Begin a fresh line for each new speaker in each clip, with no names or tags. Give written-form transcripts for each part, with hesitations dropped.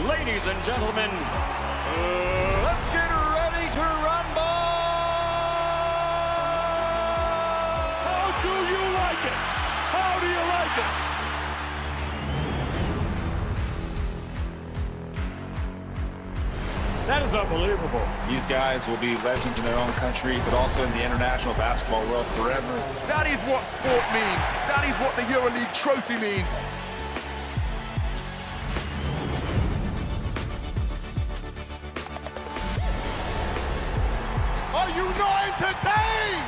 Ladies and gentlemen, let's get ready to rumble!
How do you like it? How do you like it?
That is unbelievable.
These guys will be legends in their own country, but also in the international basketball world forever.
That is what sport means. That is what the EuroLeague trophy means. Are you not entertained?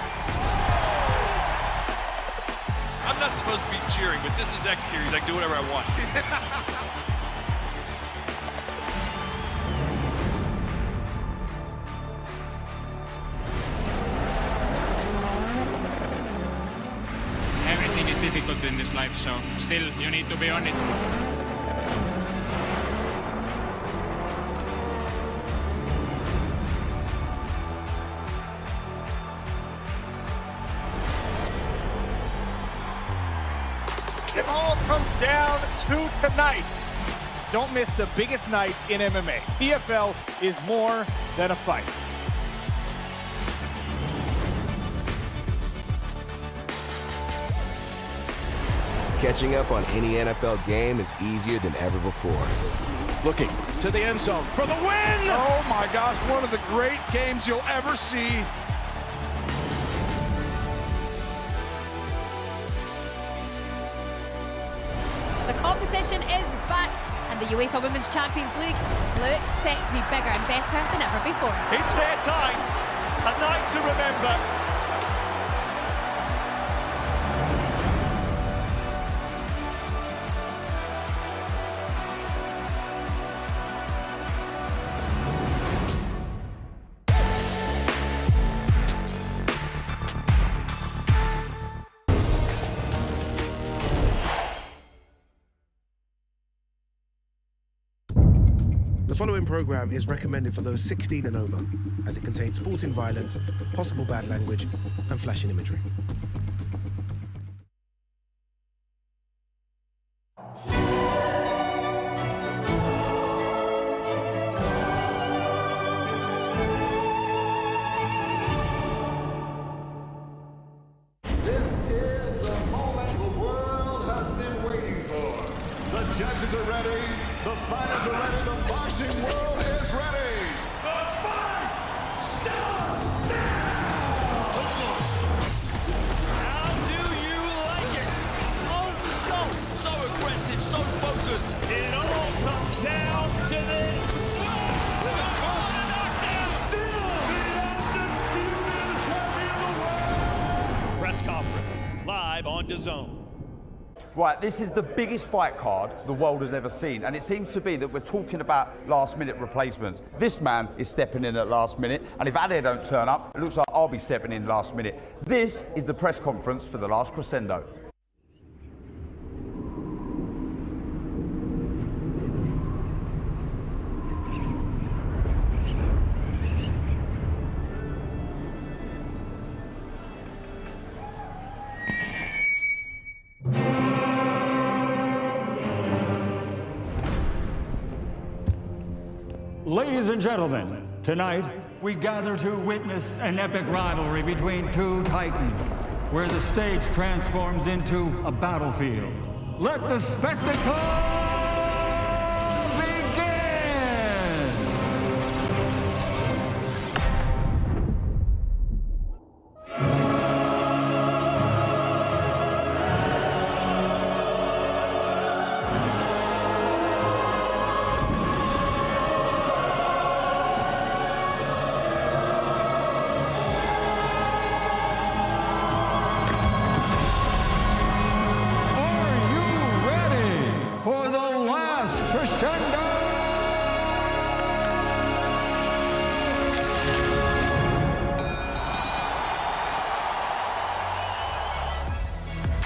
I'm not supposed to be cheering, but this is X Series. I can do whatever I want.
Everything is difficult in this life, so still you need to be on it.
It all comes down to tonight. Don't miss the biggest night in MMA. PFL is more than a fight.
Catching up on any NFL game is easier than ever before.
Looking to the end zone for the win!
Oh my gosh, one of the great games you'll ever see.
The competition is back, and the UEFA Women's Champions League looks set to be bigger and better than ever before.
It's their time, a night to remember.
The following program is recommended for those 16 and over, as it contains sporting violence, possible bad language, and flashing imagery.
This is the moment the world has been waiting for. The judges are ready, the fighters are ready, the boxing world is ready. The fight starts now! Let's go.
How do you like it? On the show. So aggressive, so focused.
It all comes down to this.
With a corner knockdown.
Still the undisputed champion of the world. Press conference, live on DAZN.
Right, this is the biggest fight card the world has ever seen, and it seems to be that we're talking about last-minute replacements. This man is stepping in at last minute, and if Ade don't turn up, it looks like I'll be stepping in last minute. This is the press conference for the last Crescendo.
Ladies and gentlemen, tonight we gather to witness an epic rivalry between two titans, where the stage transforms into a battlefield. Let the spectacle begin!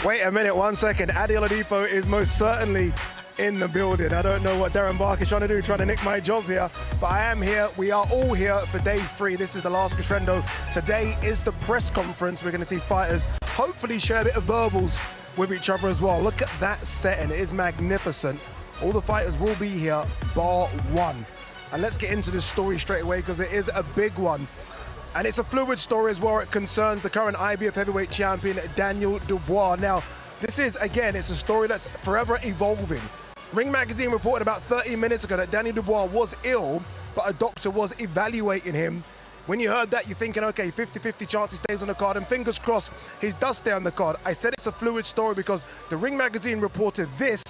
Wait a minute, 1 second. Ade Oladipo is most certainly in the building. I don't know what Darren Barker is trying to do, trying to nick my job here, but I am here. We are all here for day 3. This is the last Crescendo. Today is the press conference. We're going to see fighters hopefully share a bit of verbals with each other as well. Look at that setting. It is magnificent. All the fighters will be here, bar one. And let's get into this story straight away because it is a big one. And it's a fluid story as well. It concerns the current IBF heavyweight champion, Daniel Dubois. Now, this is, again, it's a story that's forever evolving. Ring Magazine reported about 30 minutes ago that Daniel Dubois was ill, but a doctor was evaluating him. When you heard that, you're thinking, okay, 50-50 chance he stays on the card, and fingers crossed he does stay on the card. I said it's a fluid story because the Ring Magazine reported this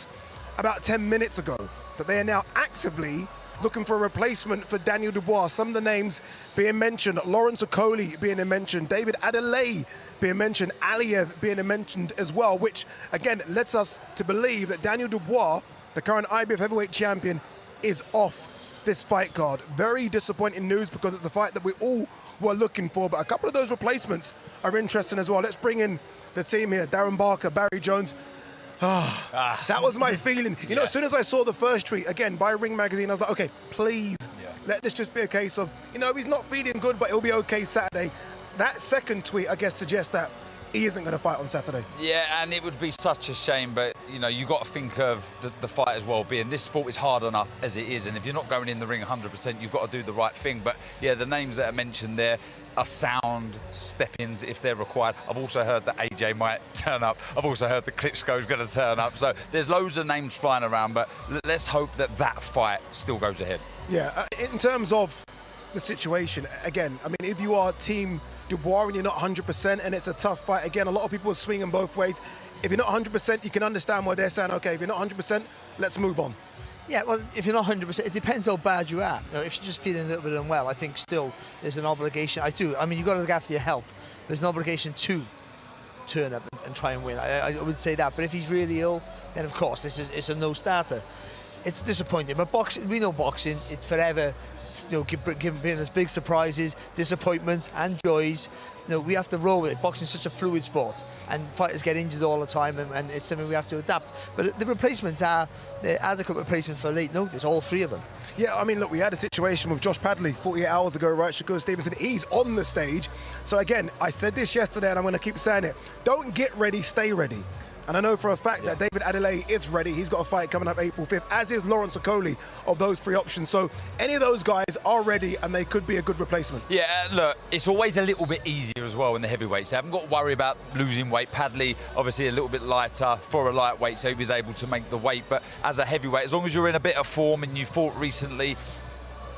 about 10 minutes ago, that they are now actively looking for a replacement for Daniel Dubois. Some of the names being mentioned, Lawrence Okoli being mentioned, David Adeleye being mentioned, Aliyev being mentioned as well, which again lets us to believe that Daniel Dubois, the current IBF heavyweight champion, is off this fight card. Very disappointing news because it's a fight that we all were looking for, but a couple of those replacements are interesting as well. Let's bring in the team here. Darren Barker, Barry Jones. That was my feeling. You know, as soon as I saw the first tweet, again, by Ring Magazine, I was like, okay, please, let this just be a case of, you know, he's not feeling good, but he'll be okay Saturday. That second tweet, I guess, suggests that he isn't going to fight on Saturday.
Yeah, and it would be such a shame, but, you know, you got to think of the fighter's well-being. This sport is hard enough as it is, and if you're not going in the ring 100%, you've got to do the right thing. But, yeah, the names that are mentioned there are sound step-ins if they're required. I've also heard that AJ might turn up. I've also heard that Klitschko's going to turn up. So there's loads of names flying around, but let's hope that that fight still goes ahead.
Yeah, in terms of the situation, again, I mean, if you are Team Dubois and you're not 100% and it's a tough fight, again, a lot of people are swinging both ways. If you're not 100%, you can understand why they're saying, okay, if you're not 100%, let's move on.
Yeah, well, if you're not 100%, it depends how bad you are. You know, if you're just feeling a little bit unwell, I think still there's an obligation. I mean, you've got to look after your health. There's an obligation to turn up and try and win. I would say that. But if he's really ill, then of course it's a no-starter. It's disappointing. But boxing, we know boxing, it's forever, you know, giving us big surprises, disappointments and joys. You know, we have to roll with it. Boxing is such a fluid sport, and fighters get injured all the time, and it's something we have to adapt. But the replacements are the adequate replacements for late notice, all three of them.
Yeah, I mean, look, we had a situation with Josh Padley 48 hours ago, right? Shakur Stevenson, he's on the stage. So again, I said this yesterday, and I'm going to keep saying it. Don't get ready, stay ready. And I know for a fact that David Adeleye is ready. He's got a fight coming up April 5th, as is Lawrence Okoli, of those three options. So any of those guys are ready, and they could be a good replacement.
Yeah, look, it's always a little bit easier as well in the heavyweights. They haven't got to worry about losing weight. Padley, obviously a little bit lighter for a lightweight, so he was able to make the weight. But as a heavyweight, as long as you're in a bit of form and you fought recently,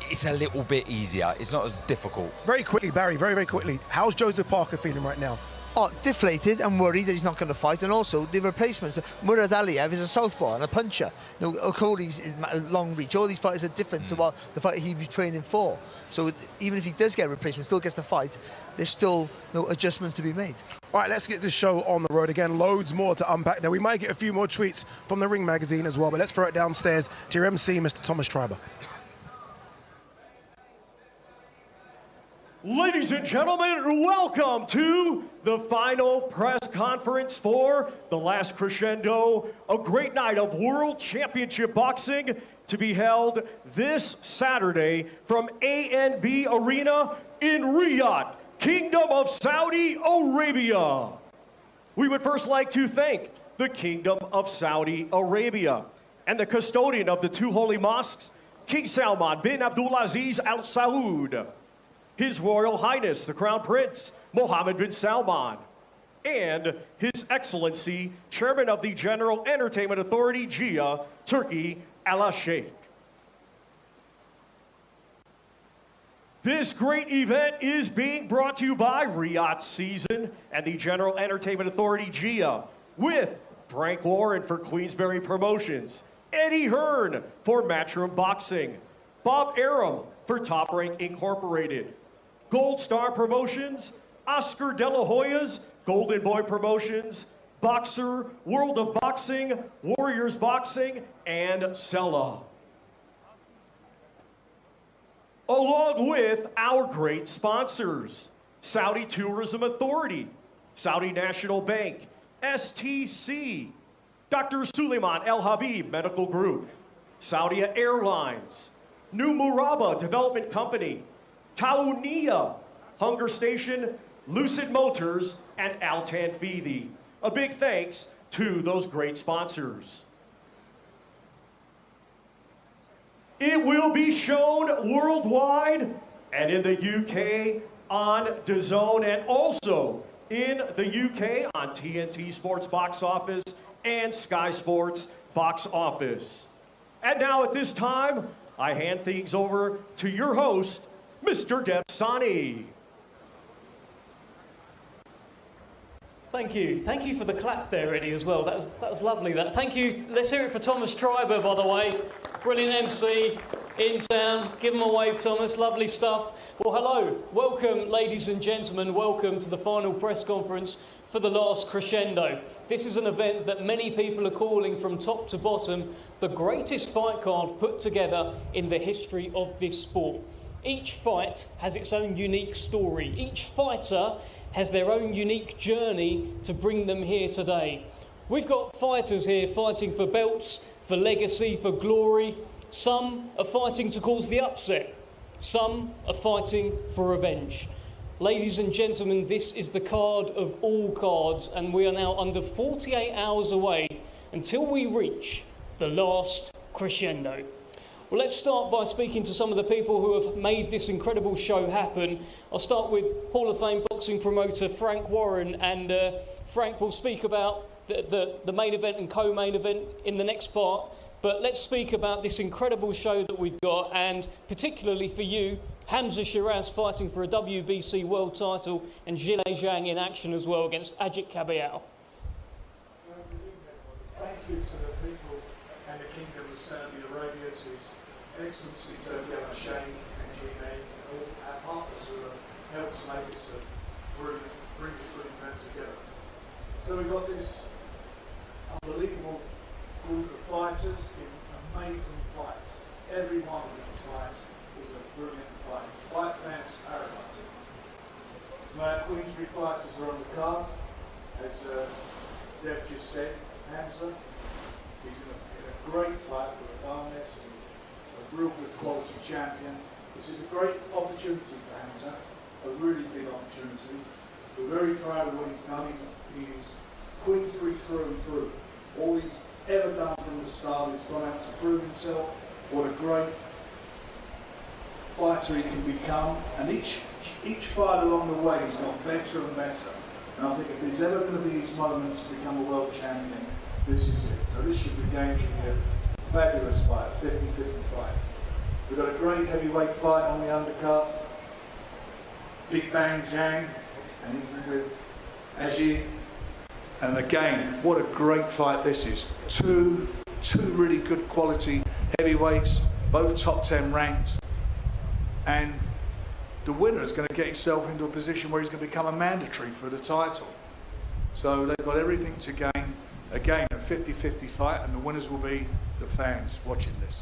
it's a little bit easier. It's not as difficult.
Very quickly, Barry, very, very quickly. How's Joseph Parker feeling right now?
Oh, deflated and worried that he's not going to fight, and also the replacements. Murad Aliyev is a southpaw and a puncher. You know, Okoli's is long reach. All these fighters are different to what the fighter he was training for. So even if he does get a replacement, still gets to fight, there's still no adjustments to be made.
All right, let's get this show on the road again. Loads more to unpack there. We might get a few more tweets from the Ring Magazine as well, but let's throw it downstairs to your MC, Mr. Thomas Treiber.
Ladies and gentlemen, welcome to the final press conference for the last Crescendo, a great night of World Championship Boxing to be held this Saturday from ANB Arena in Riyadh, Kingdom of Saudi Arabia. We would first like to thank the Kingdom of Saudi Arabia and the custodian of the two holy mosques, King Salman bin Abdulaziz Al Saud, His Royal Highness, the Crown Prince, Mohammed bin Salman, and His Excellency, Chairman of the General Entertainment Authority, GIA, Turkey, Al Sheikh. This great event is being brought to you by Riyadh Season and the General Entertainment Authority, GIA, with Frank Warren for Queensberry Promotions, Eddie Hearn for Matchroom Boxing, Bob Arum for Top Rank Incorporated, Gold Star Promotions, Oscar De La Hoya's Golden Boy Promotions, Boxer, World of Boxing, Warriors Boxing, and Sella. Along with our great sponsors, Saudi Tourism Authority, Saudi National Bank, STC, Dr. Suleiman El Habib Medical Group, Saudi Airlines, New Murabba Development Company, Taounia, Hunger Station, Lucid Motors, and Al Tanfidi. A big thanks to those great sponsors. It will be shown worldwide and in the UK on DAZN, and also in the UK on TNT Sports Box Office and Sky Sports Box Office. And now at this time, I hand things over to your host, Mr. DAZN.
Thank you. Thank you for the clap there, Eddie, as well. That was lovely. Thank you. Let's hear it for Thomas Treiber, by the way. Brilliant MC in town. Give him a wave, Thomas. Lovely stuff. Well, hello. Welcome, ladies and gentlemen. Welcome to the final press conference for the last Crescendo. This is an event that many people are calling from top to bottom the greatest fight card put together in the history of this sport. Each fight has its own unique story. Each fighter has their own unique journey to bring them here today. We've got fighters here fighting for belts, for legacy, for glory. Some are fighting to cause the upset. Some are fighting for revenge. Ladies and gentlemen, this is the card of all cards, and we are now under 48 hours away until we reach the last Crescendo. Well, let's start by speaking to some of the people who have made this incredible show happen. I'll start with Hall of Fame boxing promoter Frank Warren, and Frank will speak about the main event and co-main event in the next part. But let's speak about this incredible show that we've got, and particularly for you, Hamza Shiraz fighting for a WBC world title, and Zhile Zhang in action as well against Ajit Kabayal.
Thank you to the people and the Kingdom of Saudi Arabia, to His Excellency Turki Al-Sheikh and GNA, and all our partners who have helped to make this bring this brilliant event together. So we've got this unbelievable group of fighters in amazing fights. Every one of these fights is a brilliant fight. Fight fans paradise. My Queensbury fighters are on the card, as Dev just said. Hamza, he's in a great fight with Gomez, a real good quality champion. This is a great opportunity for Hamza, a really big opportunity. We're very proud of what he's done. He's Queensbury through and through. All he's ever done from the start, he's gone out to prove himself. What a great fighter he can become, and each fight along the way he's got better and better. And I think if there's ever going to be his moment to become a world champion, this is it. So this should be a fabulous fight, 50-50 fight. We've got a great heavyweight fight on the undercard. Big Bang Jang, and he's with Ajit. And again, what a great fight this is. Two really good quality heavyweights, both top 10 ranked. And the winner is going to get himself into a position where he's going to become a mandatory for the title. So they've got everything to gain. Again, a 50-50 fight, and the winners will be the fans watching this.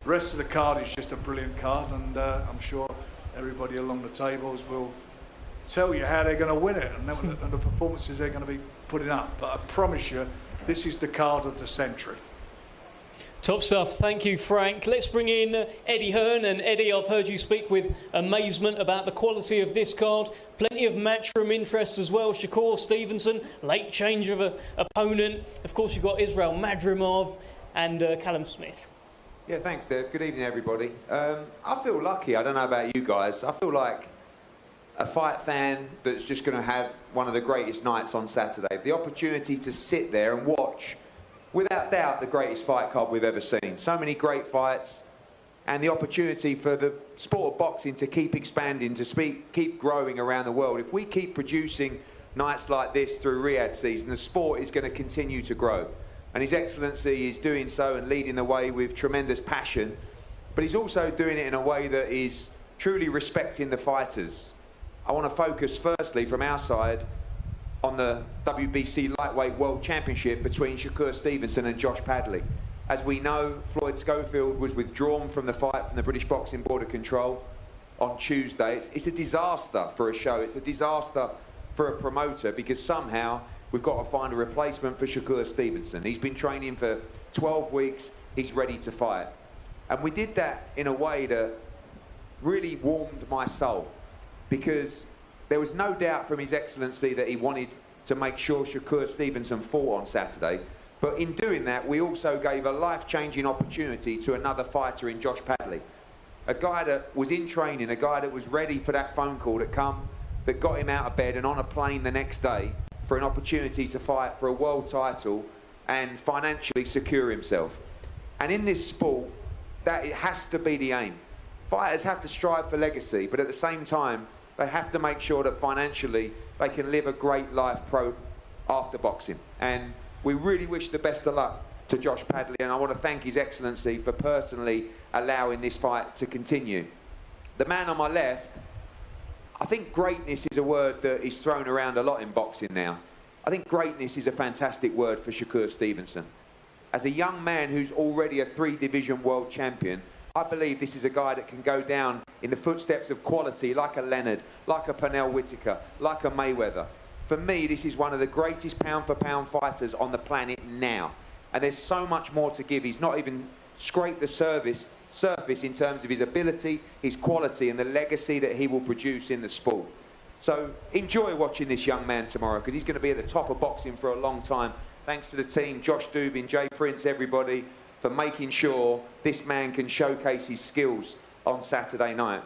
The rest of the card is just a brilliant card, and I'm sure everybody along the tables will tell you how they're going to win it and the performances they're going to be putting up. But I promise you, this is the card of the century.
Top stuff. Thank you, Frank. Let's bring in Eddie Hearn. And Eddie, I've heard you speak with amazement about the quality of this card. Plenty of matchroom interest as well. Shakur Stevenson, late change of an opponent. Of course, you've got Israel Madrimov and Callum Smith.
Yeah, thanks, Dev. Good evening, everybody. I feel lucky. I don't know about you guys. I feel like a fight fan that's just going to have one of the greatest nights on Saturday. The opportunity to sit there and watch, without doubt, the greatest fight card we've ever seen. So many great fights, and the opportunity for the sport of boxing to keep expanding, to keep growing around the world. If we keep producing nights like this through Riyadh season, the sport is going to continue to grow. And His Excellency is doing so and leading the way with tremendous passion, but he's also doing it in a way that is truly respecting the fighters. I want to focus firstly from our side on the WBC Lightweight World Championship between Shakur Stevenson and Josh Padley. As we know, Floyd Schofield was withdrawn from the fight from the British Boxing Board of Control on Tuesday. It's a disaster for a show. It's a disaster for a promoter, because somehow we've got to find a replacement for Shakur Stevenson. He's been training for 12 weeks. He's ready to fight. And we did that in a way that really warmed my soul, because there was no doubt from His Excellency that he wanted to make sure Shakur Stevenson fought on Saturday. But in doing that, we also gave a life-changing opportunity to another fighter in Josh Padley. A guy that was in training, a guy that was ready for that phone call that got him out of bed and on a plane the next day for an opportunity to fight for a world title and financially secure himself. And in this sport, that it has to be the aim. Fighters have to strive for legacy, but at the same time, they have to make sure that financially they can live a great life after boxing. And we really wish the best of luck to Josh Padley, and I want to thank His Excellency for personally allowing this fight to continue. The man on my left, I think greatness is a word that is thrown around a lot in boxing now. I think greatness is a fantastic word for Shakur Stevenson. As a young man who's already a 3-division world champion, I believe this is a guy that can go down in the footsteps of quality like a Leonard, like a Pernell Whitaker, like a Mayweather. For me, this is one of the greatest pound-for-pound fighters on the planet now. And there's so much more to give. He's not even scraped the surface in terms of his ability, his quality, and the legacy that he will produce in the sport. So enjoy watching this young man tomorrow, because he's going to be at the top of boxing for a long time. Thanks to the team, Josh Dubin, Jay Prince, everybody, for making sure this man can showcase his skills on Saturday night.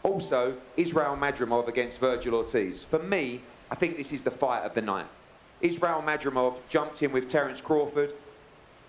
Also, Israel Madrimov against Virgil Ortiz. For me, I think this is the fight of the night. Israel Madrimov jumped in with Terence Crawford.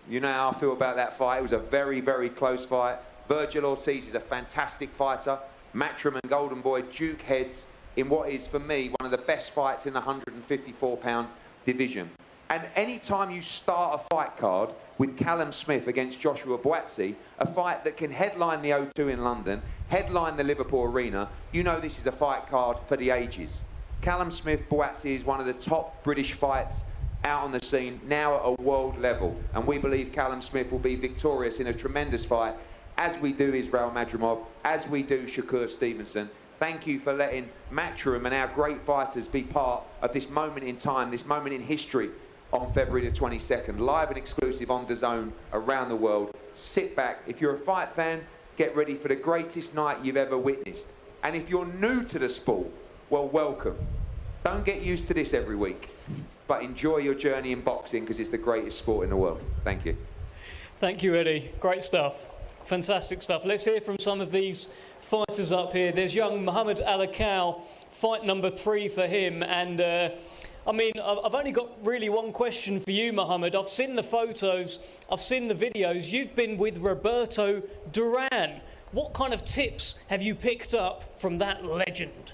You know how I feel about that fight. It was a very, very close fight. Virgil Ortiz is a fantastic fighter. Matchroom and Golden Boy duke heads in what is, for me, one of the best fights in the 154-pound division. And any time you start a fight card with Callum Smith against Joshua Buatsi, a fight that can headline the O2 in London, headline the Liverpool Arena, you know this is a fight card for the ages. Callum Smith Buatsi is one of the top British fights out on the scene, now at a world level. And we believe Callum Smith will be victorious in a tremendous fight, as we do Israel Madrimov, as we do Shakur Stevenson. Thank you for letting Matchroom and our great fighters be part of this moment in time, this moment in history on February the 22nd, live and exclusive on DAZN around the world. Sit back. If you're a fight fan, get ready for the greatest night you've ever witnessed. And if you're new to the sport, well, welcome. Don't get used to this every week, but enjoy your journey in boxing, because it's the greatest sport in the world. Thank you.
Thank you, Eddie. Great stuff. Fantastic stuff. Let's hear from some of these fighters up here. There's young Muhammad Alakal, fight number 3 for him. And, I mean, I've only got really one question for you, Muhammad. I've seen the photos, I've seen the videos. You've been with Roberto Duran. What kind of tips have you picked up from that legend?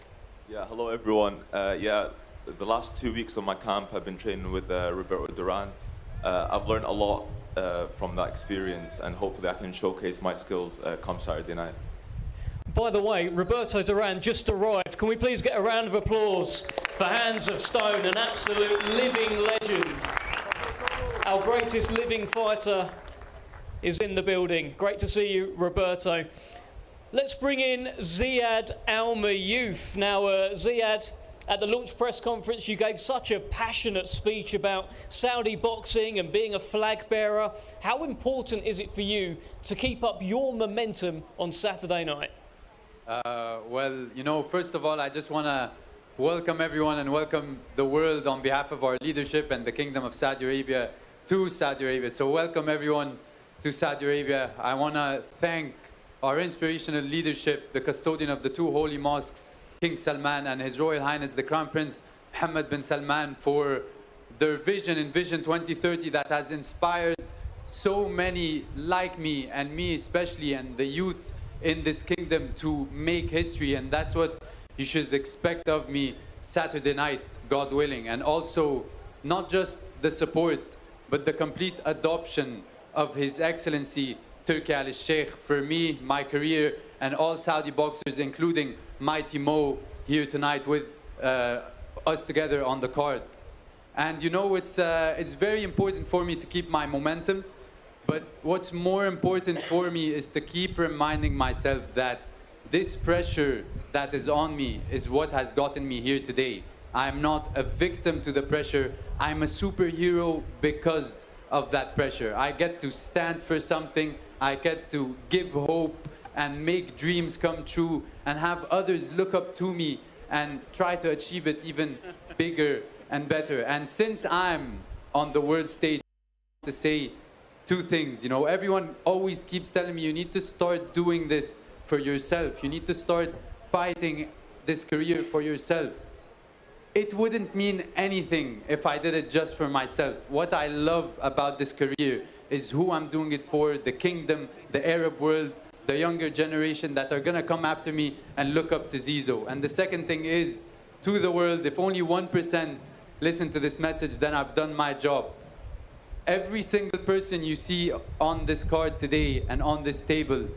Yeah, hello everyone. The last 2 weeks of my camp I've been training with Roberto Duran. I've learned a lot from that experience, and hopefully I can showcase my skills come Saturday night.
By the way, Roberto Duran just arrived. Can we please get a round of applause for Hands of Stone, an absolute living legend. Our greatest living fighter is in the building. Great to see you, Roberto. Let's bring in Ziad Al-Mayouf. Now, Ziad, at the launch press conference, you gave such a passionate speech about Saudi boxing and being a flag bearer. How important is it for you to keep up your momentum on Saturday night?
Well, you know, first of all, I just want to welcome everyone and welcome the world on behalf of our leadership and the Kingdom of Saudi Arabia to Saudi Arabia. So welcome everyone to Saudi Arabia. I want to thank our inspirational leadership, the custodian of the 2 holy mosques, King Salman, and His Royal Highness the Crown Prince Mohammed bin Salman, for their vision in Vision 2030 that has inspired so many like me, and me especially, and the youth in this kingdom to make history. And that's what you should expect of me Saturday night, God willing. And also, not just the support, but the complete adoption of His Excellency Turki Al Sheikh for me, my career, and all Saudi boxers, including Mighty Mo here tonight with us together on the card. And you know, it's very important for me to keep my momentum, but what's more important for me is to keep reminding myself that this pressure that is on me is what has gotten me here today. I'm not a victim to the pressure. I'm a superhero because of that pressure. I get to stand for something. I get to give hope and make dreams come true and have others look up to me and try to achieve it even bigger and better. And since I'm on the world stage to say two things. You know, everyone always keeps telling me you need to start doing this for yourself. You need to start fighting this career for yourself. It wouldn't mean anything if I did it just for myself. What I love about this career is who I'm doing it for, the kingdom, the Arab world, the younger generation that are gonna come after me and look up to Zizou. And the second thing is, to the world, if only 1% listen to this message, then I've done my job. Every single person you see on this card today and on this table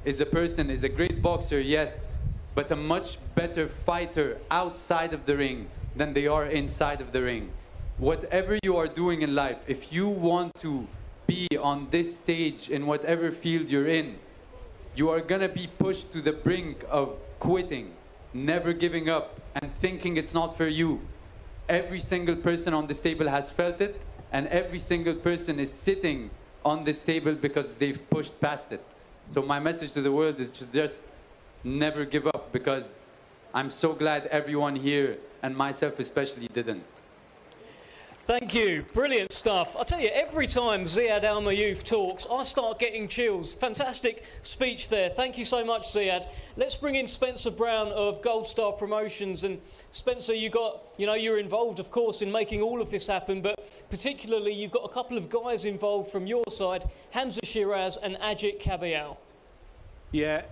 is a person, is a great boxer, yes, but a much better fighter outside of the ring than they are inside of the ring. Whatever you are doing in life, if you want to be on this stage in whatever field you're in, you are gonna be pushed to the brink of quitting, never giving up, and thinking it's not for you. Every single person on this table has felt it, and every single person is sitting on this table because they've pushed past it. So my message to the world is to just never give up, because I'm so glad everyone here, and myself especially, didn't.
Thank you. Brilliant stuff. I'll tell you, every time Ziad Al-Mayouf talks, I start getting chills. Fantastic speech there. Thank you so much, Ziad. Let's bring in Spencer Brown of Gold Star Promotions. And Spencer, you're involved, of course, in making all of this happen, but particularly you've got a couple of guys involved from your side, Hamza Shiraz and Ajit Kabayal.
Yeah,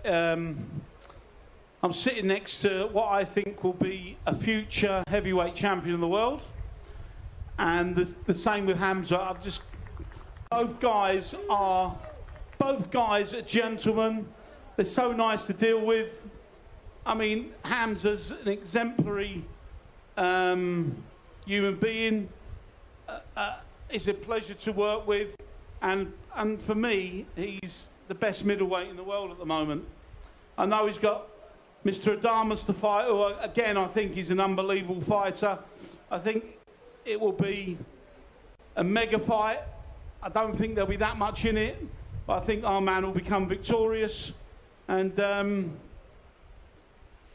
I'm sitting next to what I think will be a future heavyweight champion of the world. And the same with Hamza. Both guys are gentlemen. They're so nice to deal with. I mean, Hamza's an exemplary human being. It's a pleasure to work with, and for me, he's the best middleweight in the world at the moment. I know he's got Mr. Adamas to fight, who again I think is an unbelievable fighter. I think it will be a mega fight. I don't think there'll be that much in it, but I think our man will become victorious. And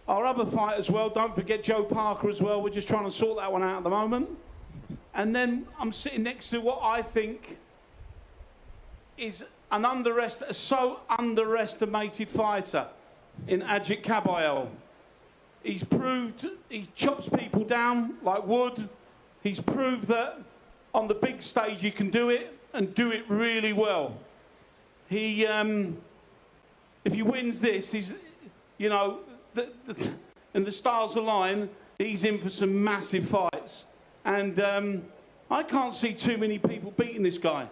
our other fight as well, don't forget Joe Parker as well. We're just trying to sort that one out at the moment. And then I'm sitting next to what I think is a so underestimated fighter in Ajit Kabayal. He's proved he chops people down like wood. He's proved that on the big stage he can do it, and do it really well. He, if he wins this, he's, and the stars align, he's in for some massive fights. And I can't see too many people beating this guy.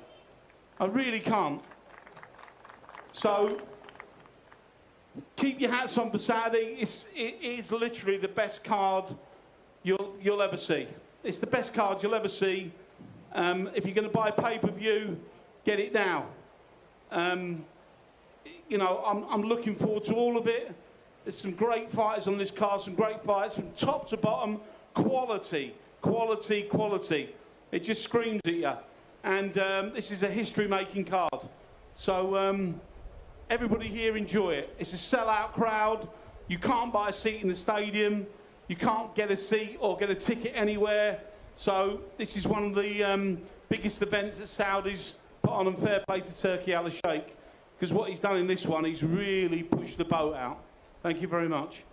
I really can't. So keep your hats on for Saturday. It is literally the best card you'll ever see. It's the best card you'll ever see. If you're going to buy pay-per-view, get it now. I'm looking forward to all of it. There's some great fighters on this card, some great fights from top to bottom. Quality, quality, quality. It just screams at you. And this is a history-making card. So everybody here enjoy it. It's a sellout crowd. You can't buy a seat in the stadium. You can't get a seat or get a ticket anywhere. So this is one of the biggest events that Saudi's put on, and fair play to Turki Al-Sheikh, because what he's done in this one, he's really pushed the boat out. Thank you very much.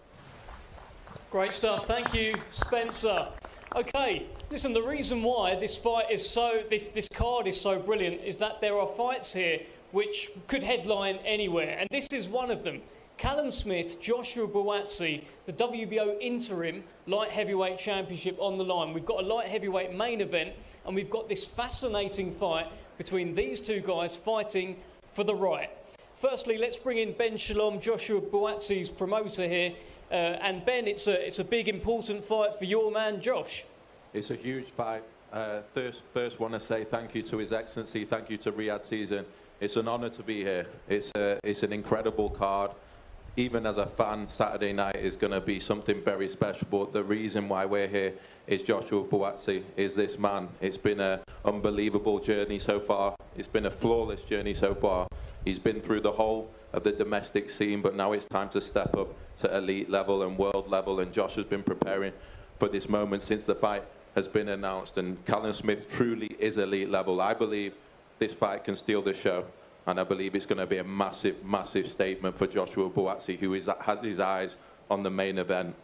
Great stuff. Thank you, Spencer. Okay, listen, the reason why this fight is this card is so brilliant is that there are fights here which could headline anywhere, and this is one of them. Callum Smith, Joshua Buatsi, the WBO interim light heavyweight championship on the line. We've got a light heavyweight main event, and we've got this fascinating fight between these two guys fighting for the right. Firstly, let's bring in Ben Shalom, Joshua Buatsi's promoter here. And Ben, it's a big, important fight for your man, Josh.
It's a huge fight. First want to say thank you to His Excellency, thank you to Riyadh DAZN. It's an honour to be here. It's an incredible card. Even as a fan, Saturday night is going to be something very special. But the reason why we're here is Joshua Buatsi, is this man. It's been an unbelievable journey so far. It's been a flawless journey so far. He's been through the whole of the domestic scene, but now it's time to step up to elite level and world level. And Josh has been preparing for this moment since the fight has been announced. And Callum Smith truly is elite level. I believe this fight can steal the show. And I believe it's going to be a massive, massive statement for Joshua Buatsi, who has his eyes on the main event.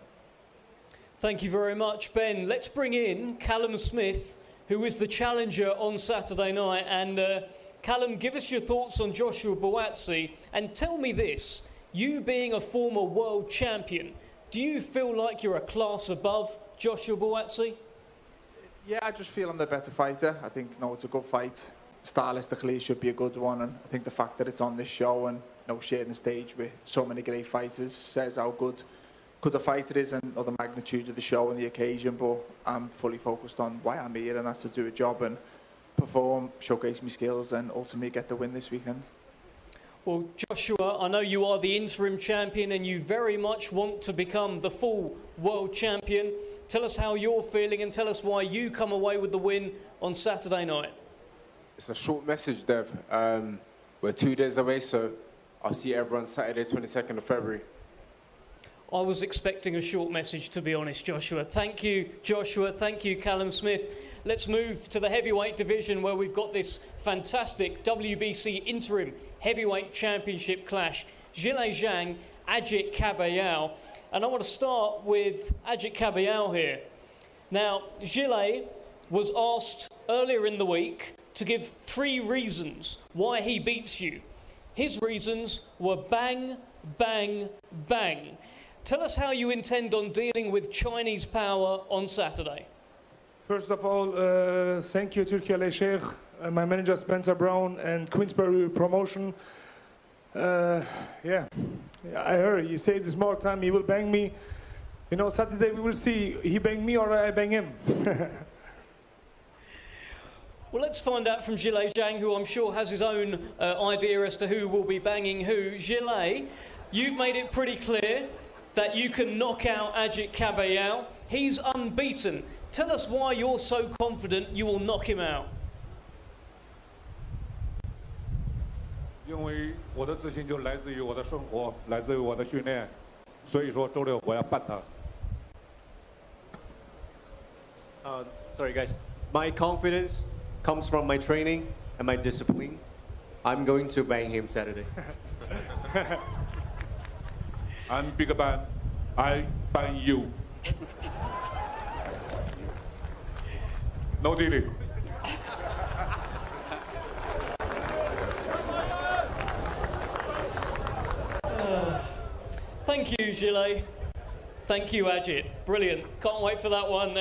Thank you very much, Ben. Let's bring in Callum Smith, who is the challenger on Saturday night. And Callum, give us your thoughts on Joshua Buatsi. And tell me this, you being a former world champion, do you feel like you're a class above Joshua Buatsi?
Yeah, I just feel I'm the better fighter. I think, it's a good fight. Stylistically, it should be a good one. And I think the fact that it's on this show and, sharing the stage with so many great fighters says how good the fighter is and the magnitude of the show and the occasion. But I'm fully focused on why I'm here, and that's to do a job and perform, showcase my skills, and ultimately get the win this weekend.
Well, Joshua, I know you are the interim champion and you very much want to become the full world champion. Tell us how you're feeling and tell us why you come away with the win on Saturday night.
It's a short message, Dev. We're 2 days away, so I'll see everyone Saturday, 22nd of February.
I was expecting a short message, to be honest, Joshua. Thank you, Joshua. Thank you, Callum Smith. Let's move to the heavyweight division where we've got this fantastic WBC interim heavyweight championship clash. Zhilei Zhang, Ajit Kabayel. And I want to start with Ajit Kabayel here. Now, Zhilei was asked earlier in the week to give 3 reasons why he beats you. His reasons were bang, bang, bang. Tell us how you intend on dealing with Chinese power on Saturday.
First of all, thank you, Turki Ali Sheikh, my manager Spencer Brown, and Queensberry Promotion. Yeah, I heard he says this more time he will bang me. Saturday we will see he bang me or I bang him.
Well, let's find out from Zhilei Zhang, who I'm sure has his own idea as to who will be banging who. Zhilei, you've made it pretty clear that you can knock out Ajit Kabayel. He's unbeaten. Tell us why you're so confident you will knock him out.
因为我的自信就来自于我的生活，来自于我的训练，所以说周六我要办他。
Sorry guys, my confidence comes from my training and my discipline. I'm going to bang him Saturday.
I'm Big Bang. I bang you. No dealing.
Thank you, Zhilei. Thank you, Ajit. Brilliant. Can't wait for that one.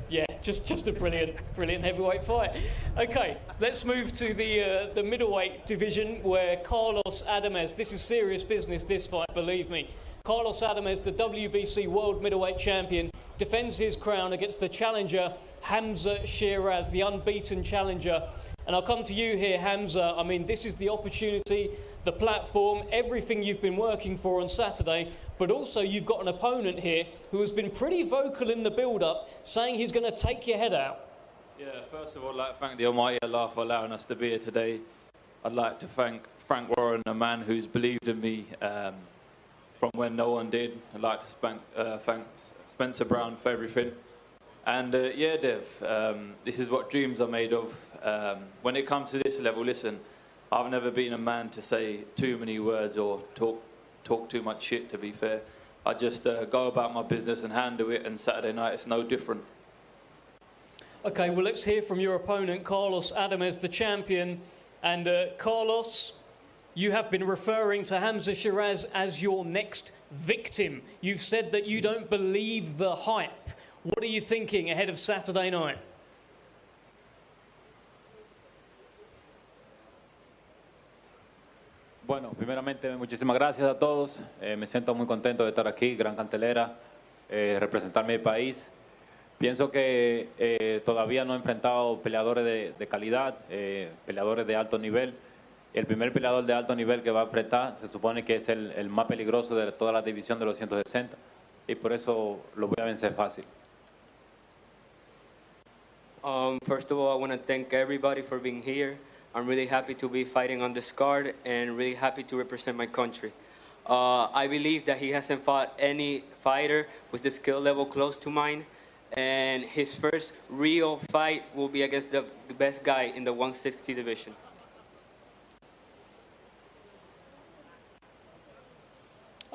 Yeah, just a brilliant heavyweight fight. Okay, let's move to the middleweight division where Carlos Adames, this is serious business, this fight, believe me. Carlos Adames, the WBC World Middleweight Champion, defends his crown against the challenger, Hamza Shiraz, the unbeaten challenger. And I'll come to you here, Hamza. I mean, this is the opportunity, the platform, everything you've been working for on Saturday, but also you've got an opponent here who has been pretty vocal in the build-up, saying he's going to take your head out.
Yeah, first of all, I'd like to thank the Almighty Allah for allowing us to be here today. I'd like to thank Frank Warren, a man who's believed in me from when no one did. I'd like to thank Spencer Brown for everything. And yeah, Dev, this is what dreams are made of. When it comes to this level, listen, I've never been a man to say too many words or talk too much shit, to be fair. I just go about my business and handle it, and Saturday night it's no different.
Okay, well, let's hear from your opponent, Carlos Adames, the champion. And Carlos, you have been referring to Hamza Shiraz as your next victim. You've said that you don't believe the hype. What are you thinking ahead of Saturday night?
Bueno, primeramente, muchísimas gracias a todos. Me siento muy contento de estar aquí, gran cartelera, representar mi país. Pienso que todavía no he enfrentado peleadores de calidad, peleadores de alto nivel. El primer peleador de alto nivel que va a enfrentar se supone que es el más peligroso de toda la división de los 160 y por eso lo voy a vencer fácil.
First of all, I want to thank everybody for being here. I'm really happy to be fighting on this card and really happy to represent my country. I believe that he hasn't fought any fighter with the skill level close to mine, and his first real fight will be against the best guy in the 160 division.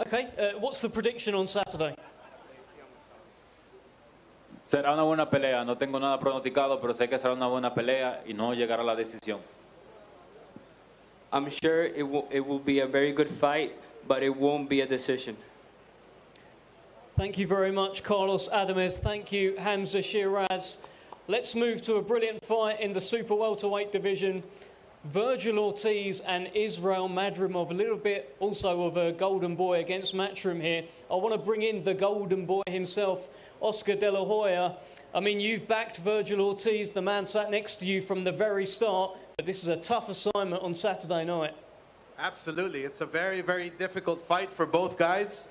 Okay, what's the prediction on Saturday?
Será una buena pelea. No tengo nada pronosticado, pero sé que será una buena pelea y no llegará a la decisión.
I'm sure it will be a very good fight, but it won't be a decision.
Thank you very much, Carlos Adames. Thank you, Hamza Shiraz. Let's move to a brilliant fight in the super welterweight division. Virgil Ortiz and Israel Madrimov, a little bit also of a golden boy against Matchroom here. I want to bring in the golden boy himself, Oscar De La Hoya. I mean, you've backed Virgil Ortiz, the man sat next to you from the very start, but this is a tough assignment on Saturday night.
Absolutely. It's a very, very difficult fight for both guys.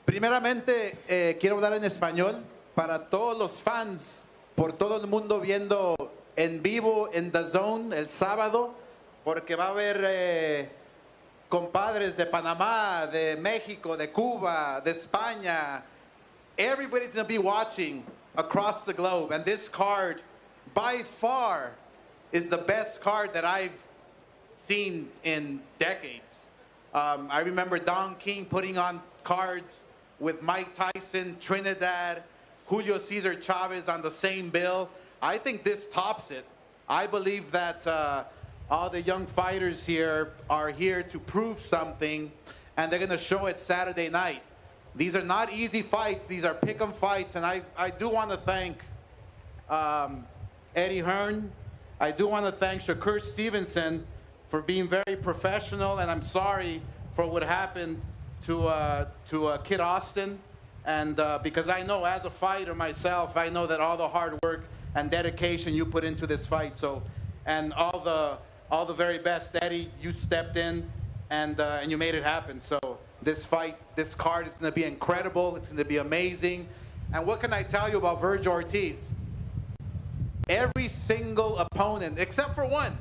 Primeramente, quiero hablar en español para todos los fans, por todo el mundo viendo en vivo en DAZN el sábado, porque va a haber compadres de Panamá, de México, de Cuba, de España. Everybody's going to be watching across the globe, and this card, by far, is the best card that I've seen in decades. I remember Don King putting on cards with Mike Tyson, Trinidad, Julio Cesar Chavez on the same bill. I think this tops it. I believe that all the young fighters here are here to prove something, and they're going to show it Saturday night. These are not easy fights. These are pick-em fights, and I do want to thank Eddie Hearn. I do want to thank Shakur Stevenson for being very professional, and I'm sorry for what happened to Kid Austin. And because I know, as a fighter myself, I know that all the hard work and dedication you put into this fight. So, and all the very best, Eddie. You stepped in, and you made it happen. So this fight, this card is going to be incredible. It's going to be amazing. And what can I tell you about Virgil Ortiz? Every single opponent, except for one,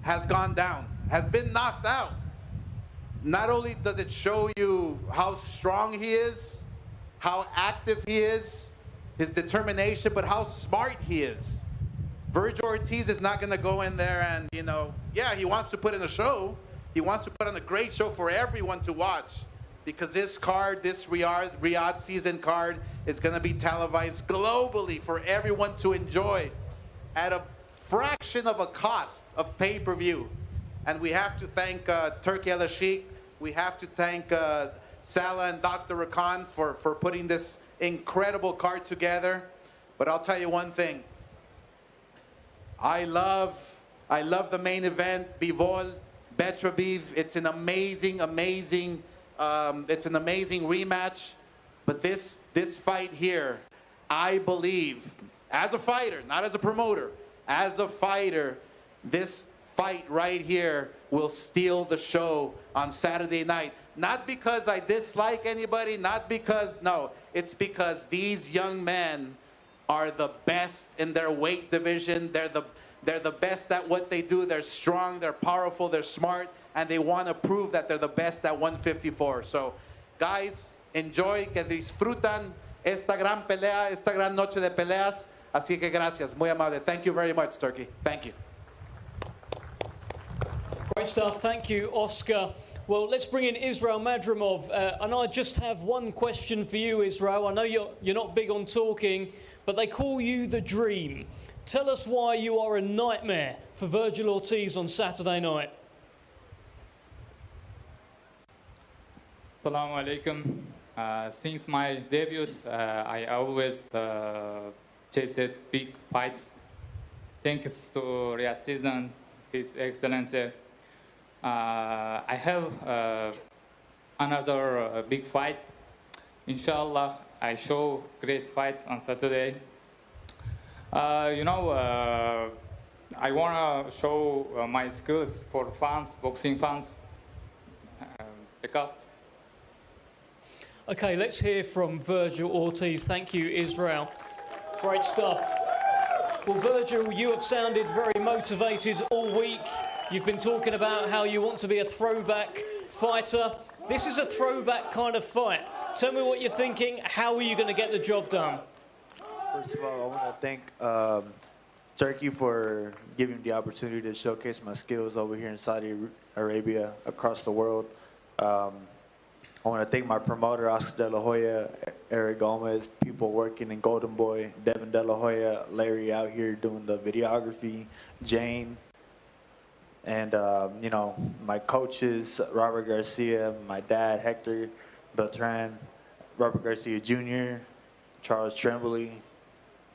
has gone down, has been knocked out. Not only does it show you how strong he is, how active he is, his determination, but how smart he is. Virgil Ortiz is not going to go in there and, yeah, he wants to put in a show. He wants to put on a great show for everyone to watch, because this card, this Riyadh season card, is going to be televised globally for everyone to enjoy at a fraction of a cost of pay-per-view. And we have to thank Turki El Sheikh. We have to thank Salah and Dr. Rakan for putting this incredible card together. But I'll tell you one thing. I love the main event, Bivol, Beterbiev. It's an amazing rematch. But this fight here, I believe, as a fighter, not as a promoter, as a fighter, this fight right here will steal the show on Saturday night. Not because I dislike anybody, not because, no, it's because these young men are the best in their weight division. They're the best at what they do. They're strong, they're powerful, they're smart, and they want to prove that they're the best at 154. So, guys, enjoy, que disfrutan esta gran pelea, esta gran noche de peleas. Así que gracias, muy amable. Thank you very much, Turkey. Thank you.
Great stuff. Thank you, Oscar. Well, let's bring in Israel Madrimov. And I just have one question for you, Israel. I know you're not big on talking, but they call you the Dream. Tell us why you are a nightmare for Virgil Ortiz on Saturday night.
Assalamu alaikum. Since my debut, I always chased big fights. Thanks to Riyadh season, His Excellency. I have another big fight. Inshallah, I show great fight on Saturday. I want to show my skills for fans, boxing fans, because.
Okay, let's hear from Virgil Ortiz. Thank you, Israel. Great stuff. Well, Virgil, you have sounded very motivated all week. You've been talking about how you want to be a throwback fighter. This is a throwback kind of fight. Tell me what you're thinking. How are you going to get the job done?
First of all, I want to thank Turkey for giving me the opportunity to showcase my skills over here in Saudi Arabia, across the world. I want to thank my promoter, Oscar De La Hoya, Eric Gomez, people working in Golden Boy, Devin De La Hoya, Larry out here doing the videography, Jane, and, you know, my coaches, Robert Garcia, my dad, Hector Beltran, Robert Garcia Jr., Charles Tremblay,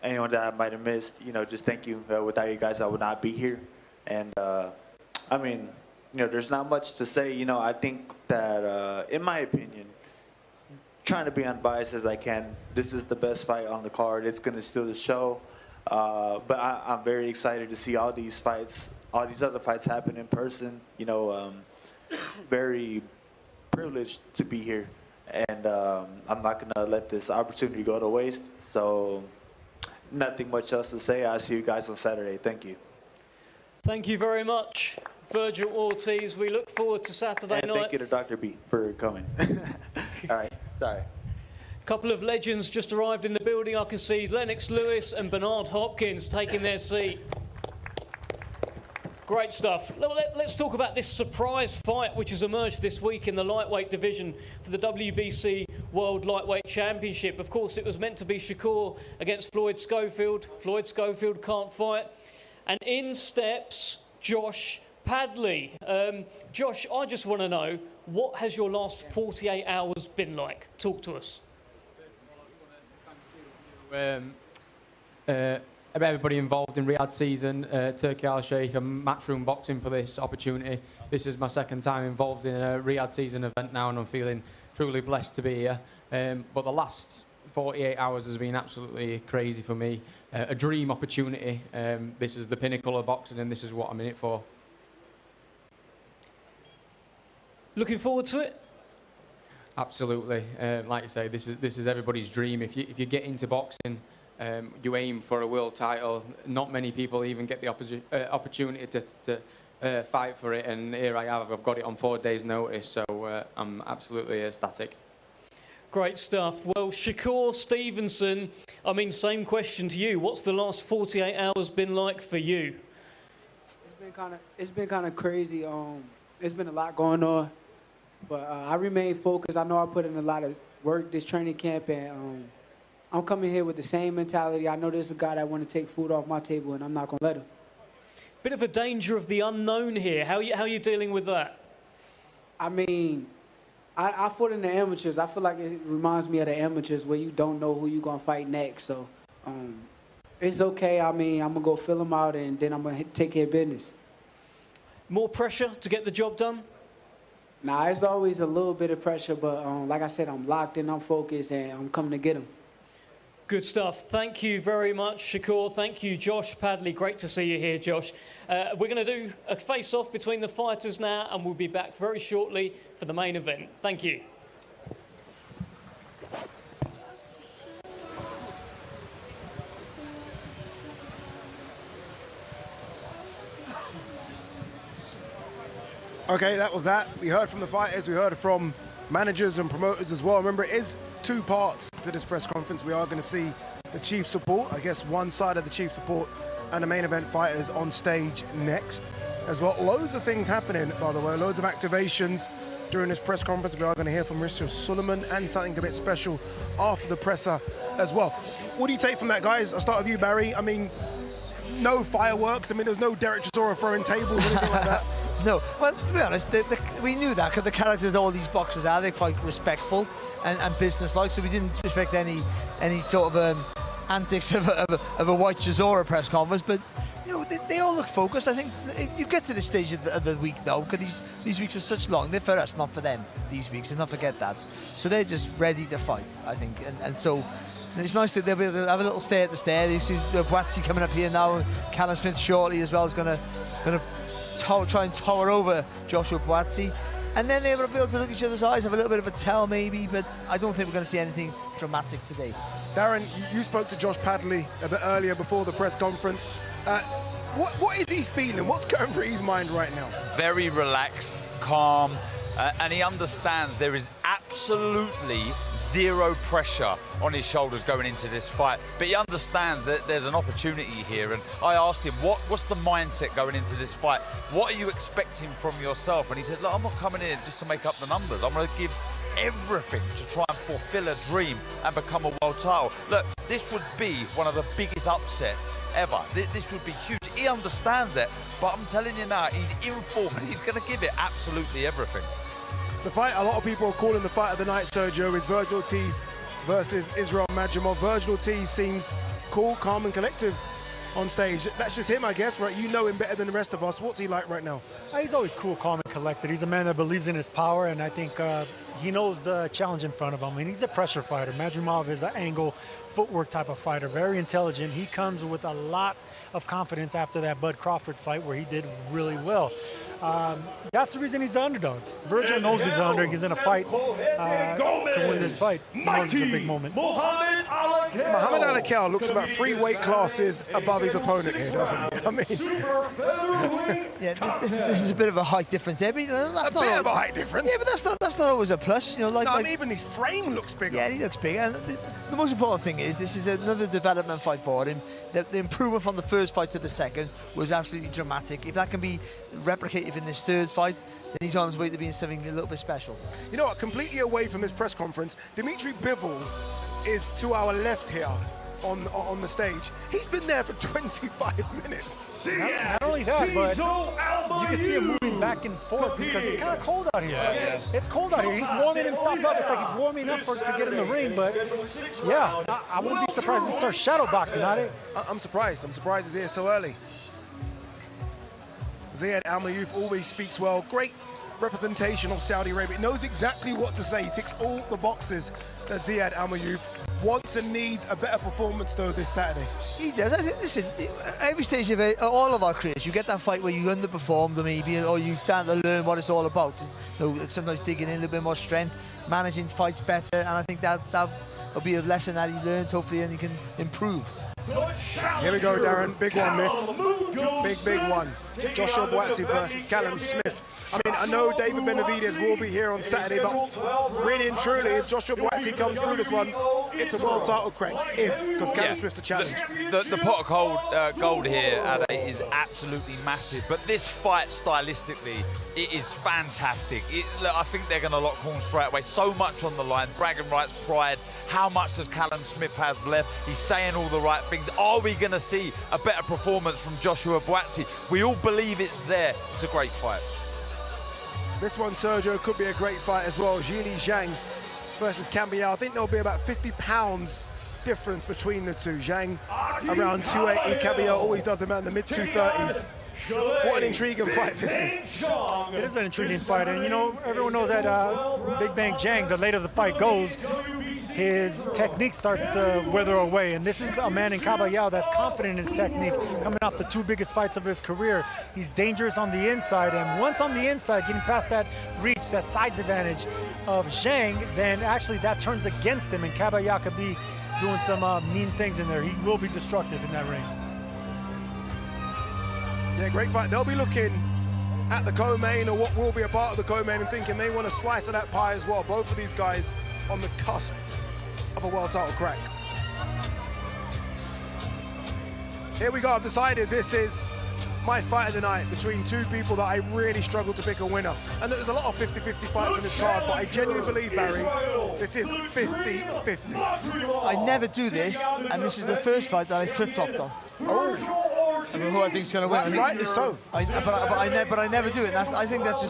anyone that I might have missed, you know, just thank you. Without you guys, I would not be here. And, I mean, you know, there's not much to say. You know, I think that, in my opinion, trying to be unbiased as I can, this is the best fight on the card. It's going to steal the show. But I'm very excited to see all these fights, all these other fights happen in person. You know, very privileged to be here. And I'm not going to let this opportunity go to waste. So nothing much else to say. I'll see you guys on Saturday. Thank you.
Thank you very much, Virgil Ortiz. We look forward to Saturday
And
night.
thank you to Dr. B for coming. All right, sorry.
A couple of legends just arrived in the building. I can see Lennox Lewis and Bernard Hopkins taking their seat. Great stuff. Let's talk about this surprise fight which has emerged this week in the lightweight division for the WBC World Lightweight Championship. Of course, it was meant to be Shakur against Floyd Schofield. Floyd Schofield can't fight. And in steps Josh Padley. Josh, I just want to know, what has your last 48 hours been like? Talk to us.
Everybody involved in Riyadh season, Turkey Al Sheikh and Matchroom Boxing for this opportunity. This is my second time involved in a Riyadh season event now, and I'm feeling truly blessed to be here. But the last 48 hours has been absolutely crazy for me. A dream opportunity. This is the pinnacle of boxing, and this is what I'm in it for.
Looking forward to it?
Absolutely. Like you say, this is everybody's dream. If you get into boxing, you aim for a world title. Not many people even get the opportunity to fight for it, and here I have. I've got it on 4 days' notice, so I'm absolutely ecstatic.
Great stuff. Well, Shakur Stevenson, I mean, same question to you. What's the last 48 hours been like for you?
It's been kind of crazy. It's been a lot going on, but I remain focused. I know I put in a lot of work this training camp, and I'm coming here with the same mentality. I know there's a guy that want to take food off my table, and I'm not going to let him.
Bit of a danger of the unknown here. How are you dealing with that?
I mean, I fought in the amateurs. I feel like it reminds me of the amateurs where you don't know who you're going to fight next. So it's okay. I mean, I'm going to go fill them out, and then I'm going to take care of business.
More pressure to get the job done?
Nah, it's always a little bit of pressure, but like I said, I'm locked in, I'm focused, and I'm coming to get them.
Good stuff. Thank you very much, Shakur. Thank you, Josh Padley. Great to see you here, Josh. We're going to do a face-off between the fighters now, and we'll be back very shortly for the main event. Thank you.
Okay, that was that. We heard from the fighters, we heard from managers and promoters as well. Remember, it is two parts to this press conference. We are going to see the chief support, I guess one side of the chief support, and the main event fighters on stage next as well. Loads of things happening, by the way, loads of activations during this press conference. We are going to hear from Richard Suleiman and something a bit special after the presser as well. What do you take from that, guys? I'll start with you, Barry. I mean, no fireworks. I mean, there's no Derek Chisora throwing tables or anything like that.
No, well, to be honest, we knew that because the characters all these boxers are, they're quite respectful and business-like, so we didn't expect any sort of antics of a white Chisora press conference, but you know, they all look focused. I think you get to this stage of the week, though, because these weeks are such long. They're for us, not for them, these weeks, let's not forget that. So they're just ready to fight, I think, and so it's nice that they'll be able to have a little stay at the stair. You see Boatsi coming up here now, Callum Smith shortly as well is going to try and tower over Joshua Boatsi, and then they'll be able to look each other's eyes, have a little bit of a tell maybe, but I don't think we're going to see anything dramatic today.
Darren, you spoke to Josh Padley a bit earlier before the press conference. What is he feeling? What's going through his mind right now?
Very relaxed, calm, and he understands there is absolutely zero pressure on his shoulders going into this fight, but he understands that there's an opportunity here. And I asked him, what's the mindset going into this fight? What are you expecting from yourself? And he said, look, I'm not coming in just to make up the numbers. I'm going to give everything to try and fulfill a dream and become a world title. Look, this would be one of the biggest upsets ever. This would be huge. He understands it, but I'm telling you now, he's in form and he's going to give it absolutely everything.
The fight a lot of people are calling the fight of the night, Sergio, is Virgil Ortiz versus Israel Madrimov. Virgil Ortiz seems cool, calm and collective on stage. That's just him, I guess, right? You know him better than the rest of us. What's he like right now?
He's always cool, calm, and collected. He's a man that believes in his power, and I think he knows the challenge in front of him. And he's a pressure fighter. Madrimov is an angle, footwork type of fighter, very intelligent. He comes with a lot of confidence after that Bud Crawford fight where he did really well. That's the reason he's the underdog. Virgil knows he's the underdog. He's in a fight to win this fight. He knows it's a big moment.
Muhammad Alakal looks about 3 weight classes above his opponent here, doesn't he? I mean,
yeah, this is a bit of a height difference there, but that's
a bit of a height difference.
Yeah, but that's not always a plus. You know, like
even his frame looks bigger.
Yeah, he looks bigger. And the most important thing is this is another development fight for him. The improvement from the first fight to the second was absolutely dramatic. If that can be replicated in this third fight, then he's on his way to being something a little bit special.
You know what? Completely away from this press conference, Dmitry Bivol is to our left here on the stage. He's been there for 25 minutes.
Not only that, but you can see him moving back and forth because it's kind of cold out here.
Yeah.
It's cold out here. He's warming himself up. It's like he's warming up to get in the ring, but yeah, I wouldn't be surprised if he starts shadow boxing, not it?
I'm surprised. I'm surprised he's here so early. Ziad Al-Mayouf always speaks well. Great representation of Saudi Arabia. Knows exactly what to say. He ticks all the boxes that Ziad Al-Mayouf wants and needs a better performance though this Saturday.
He does. Listen, every stage of all of our careers, you get that fight where you underperformed or maybe, or you start to learn what it's all about. You know, sometimes digging in a little bit more strength, managing fights better, and I think that will be a lesson that he learned hopefully and he can improve.
Here we go, Darren. Big one, this. Big one. Joshua Buatsi versus Callum Smith. I mean, I know David Benavidez will be here on Saturday, but really and truly, if Joshua Buatsi comes through this one, it's a world title crack. Because Callum Smith's a challenge.
The pot of gold here is absolutely massive, but this fight stylistically, it is fantastic. Look, I think they're going to lock horns straight away. So much on the line. Bragging rights, pride. How much does Callum Smith have left? He's saying all the right things. Are we going to see a better performance from Joshua Buatsi? We all believe it's there. It's a great fight.
This one, Sergio, could be a great fight as well. Zhili Zhang versus Cambiao. I think there'll be about 50 pounds difference between the two. Zhang around 280, Cambiao always does around the mid-230s. What an intriguing fight this is.
It is an intriguing fight, and you know, everyone knows that Big Bang Zhang, the later the fight goes, his technique starts to wither away, and this is a man in Cambiao that's confident in his technique, coming off the 2 biggest fights of his career. He's dangerous on the inside, and once on the inside, getting past that reach, that size advantage of Zhang, then actually that turns against him, and Cambiao could be doing some mean things in there. He will be destructive in that ring.
Yeah, great fight. They'll be looking at the co-main or what will be a part of the co-main and thinking they want a slice of that pie as well. Both of these guys on the cusp of a world title crack. Here we go. I've decided this is my fight of the night between 2 people that I really struggle to pick a winner. And there's a lot of 50-50 fights on this card, but I genuinely believe, Barry, this is 50-50.
I never do this, and this is the first fight that I flip-flopped on.
Oh.
I mean, who I think is going to win.
Rightly so.
But I never do it. I think that's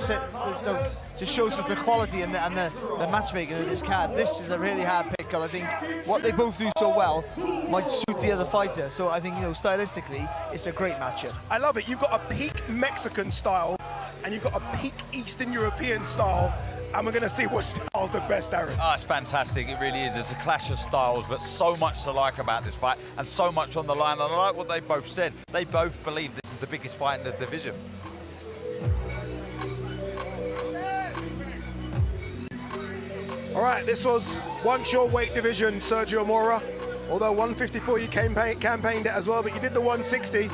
just shows the quality and the matchmaking of this card. This is a really hard pick, because I think what they both do so well might suit the other fighter. So I think, you know, stylistically, it's a great matchup.
I love it. You've got a peak Mexican style, and you've got a peak Eastern European style. And we're going to see which style's the best, Darren.
Oh, it's fantastic. It really is. It's a clash of styles, but so much to like about this fight and so much on the line. And I like what they both said. They both believe this is the biggest fight in the division.
All right, this was once your weight division, Sergio Mora. Although 154 you campaigned it as well, but you did the 160.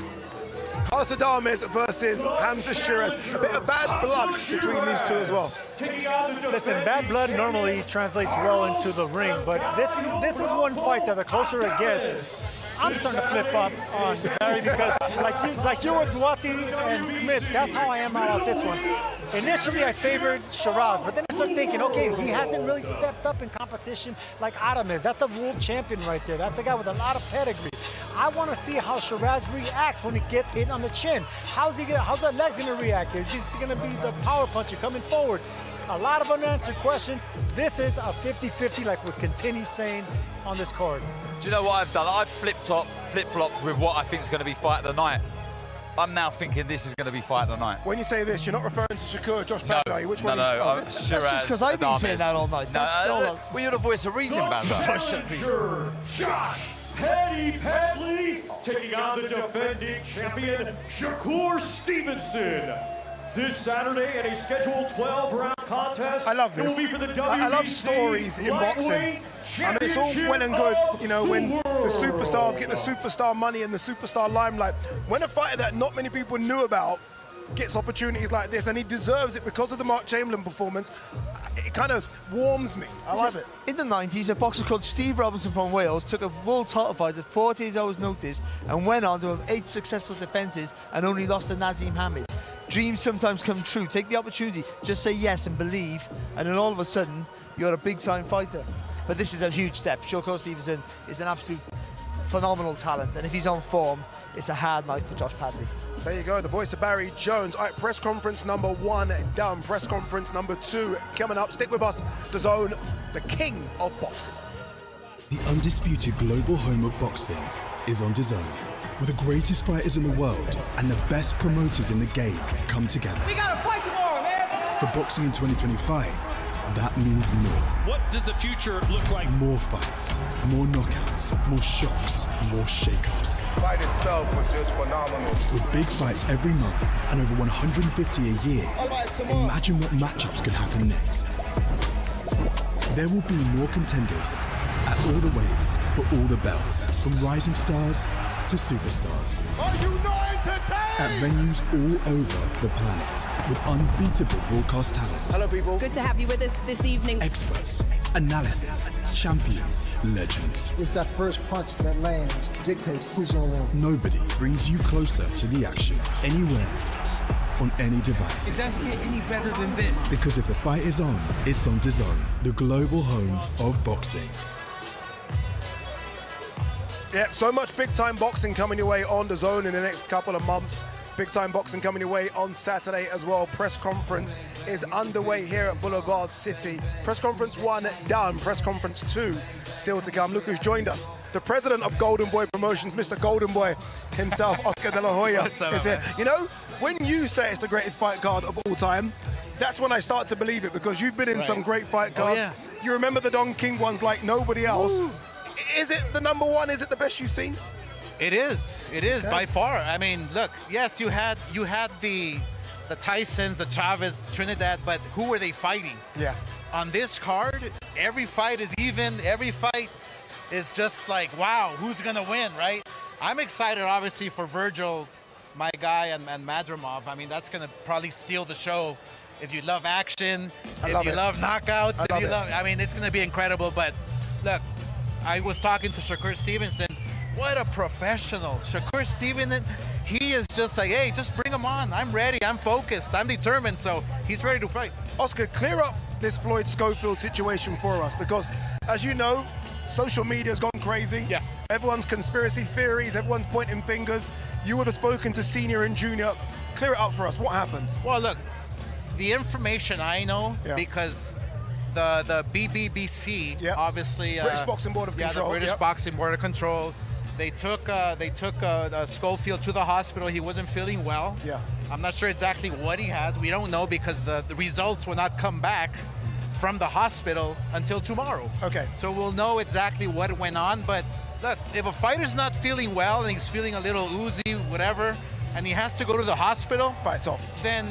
Carlos Adames versus Hamza Shiraz. A bit of bad blood between these two as well.
Listen, bad blood normally translates well into the ring, but this is one fight that the closer it gets, I'm starting to flip up on Barry because, like you with Watsi and Smith, that's how I am about this one. Initially, I favored Shiraz, but then I started thinking, okay, he hasn't really stepped up in competition like Adam is. That's a world champion right there. That's a guy with a lot of pedigree. I want to see how Shiraz reacts when he gets hit on the chin. How's that legs going to react? Is he going to be the power puncher coming forward? A lot of unanswered questions. This is a 50-50, like we continue saying on this card.
Do you know what I've done? I've flip-flopped with what I think is going to be fight of the night. I'm now thinking this is going to be fight of the night.
When you say this, you're not referring to Shakur, Josh Padley. Which one?
That's
just because I've been saying that all night.
Well, you're the voice of reason, Banza.
Josh Padley taking on the defending champion Shakur Stevenson. This Saturday in a scheduled 12-round contest.
I love this.
It will be for the WBC
I love stories in boxing. I mean, it's all well and good, you know, when the superstars get the superstar money and the superstar limelight. When a fighter that not many people knew about gets opportunities like this, and he deserves it because of the Mark Chamberlain performance, it kind of warms me. I love it.
In the 90s, a boxer called Steve Robinson from Wales took a world title fight at 48 hours' notice and went on to have 8 successful defenses and only lost to Nazim Hamid. Dreams sometimes come true. Take the opportunity, just say yes and believe, and then all of a sudden, you're a big-time fighter. But this is a huge step. Shakur Stevenson is an absolute phenomenal talent, and if he's on form, it's a hard night for Josh Padley.
There you go, the voice of Barry Jones. All right, press conference number 1 done. Press conference number 2 coming up. Stick with us, DAZN, the king of boxing.
The undisputed global home of boxing is on DAZN, where the greatest fighters in the world and the best promoters in the game come together.
We got a fight tomorrow, man!
For boxing in 2025, that means more.
What does the future look like?
More fights, more knockouts, more shocks, more shakeups.
The fight itself was just phenomenal.
With big fights every month and over 150 a year, imagine what matchups could happen next. There will be more contenders at all the weights for all the belts, from rising stars to superstars.
Are you not entertained?
At venues all over the planet with unbeatable broadcast talent.
Hello, people. Good to have you with us this evening.
Experts, analysis, champions, legends.
It's that first punch that lands dictates who's going to win.
Nobody brings you closer to the action anywhere, on any device.
It doesn't get any better than this.
Because if the fight is on, it's on DAZN, the global home of boxing.
Yeah, so much big-time boxing coming your way on DAZN in the next couple of months. Big-time boxing coming your way on Saturday as well. Press conference is underway here at Boulevard City. Press conference 1 done. Press conference 2 still to come. Look who's joined us. The president of Golden Boy Promotions, Mr. Golden Boy himself, Oscar De La Hoya, is here. You know, when you say it's the greatest fight card of all time, that's when I start to believe it, because you've been in some great fight cards.
Yeah.
You remember the Don King ones like nobody else.
Ooh.
Is it the number 1? Is it the best you've seen?
It is. It is by far. I mean, look. Yes, you had the Tysons, the Chavez, Trinidad, but who were they fighting?
Yeah.
On this card, every fight is even. Every fight is just like, wow, who's gonna win, right? I'm excited, obviously, for Virgil, my guy, and Madrimov. I mean, that's gonna probably steal the show. If you love action, if you love knockouts, I mean, it's gonna be incredible. But look, I was talking to Shakur Stevenson. What a professional. Shakur Stevenson, he is just like, hey, just bring him on. I'm ready, I'm focused, I'm determined, so he's ready to fight.
Oscar, clear up this Floyd Schofield situation for us, because as you know, social media's gone crazy.
Yeah.
Everyone's conspiracy theories, everyone's pointing fingers. You would have spoken to senior and junior. Clear it up for us. What happened?
Well, look, the information I know, because the BBBC, obviously,
British Boxing Board of Control.
the British Boxing Board of Control. They took Schofield to the hospital. He wasn't feeling well.
Yeah.
I'm not sure exactly what he has. We don't know, because the results will not come back from the hospital until tomorrow.
Okay.
So we'll know exactly what went on. But look, if a fighter's not feeling well and he's feeling a little oozy, whatever, and he has to go to the hospital,
fights off.
Then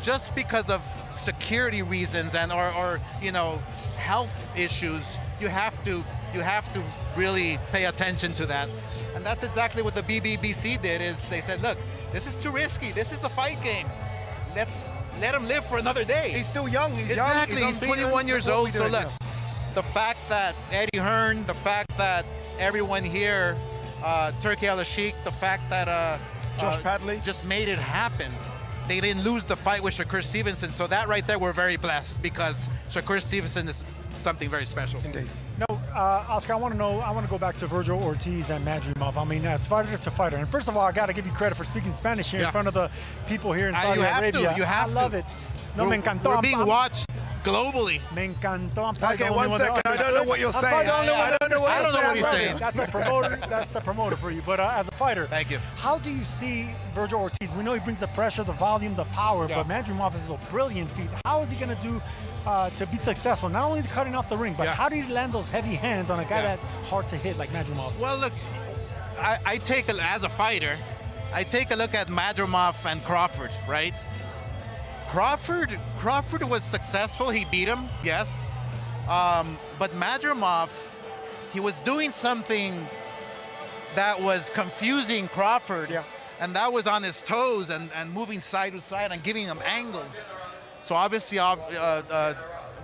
just because of security reasons and or you know, health issues, you have to really pay attention to that. And that's exactly what the BBBC did. Is they said, look, this is too risky. This is the fight game. Let's let him live for another day.
He's still young.
Exactly. He's 21 years old. So look, the fact that Eddie Hearn, the fact that everyone here Turkey Al-Sheikh, the fact that
Josh Padley
just made it happen. They didn't lose the fight with Shakur Stevenson, so that right there we're very blessed because Shakur Stevenson is something very special.
Indeed.
No, Oscar, I want to go back to Virgil Ortiz and Madrimov. I mean, as fighter to fighter. And first of all, I got to give you credit for speaking Spanish here in front of the people here in Saudi Arabia.
You have to.
I love it. No, me encantó.
We're being watched globally.
Me encantó.
Okay, 1 second. I don't know what you're saying.
I don't know what you're saying.
That's a promoter. That's a promoter for you. But as a fighter,
thank you.
How do you see Virgil Ortiz? We know he brings the pressure, the volume, the power. But Madrimov is a brilliant feat. How is he going to do to be successful? Not only cutting off the ring, but how do you land those heavy hands on a guy that's hard to hit like Madrimov?
Well, look, I take as a fighter, I take a look at Madrimov and Crawford, right? Crawford was successful. He beat him, yes. But Madrimov, he was doing something that was confusing Crawford, and that was on his toes and moving side to side and giving him angles. So obviously,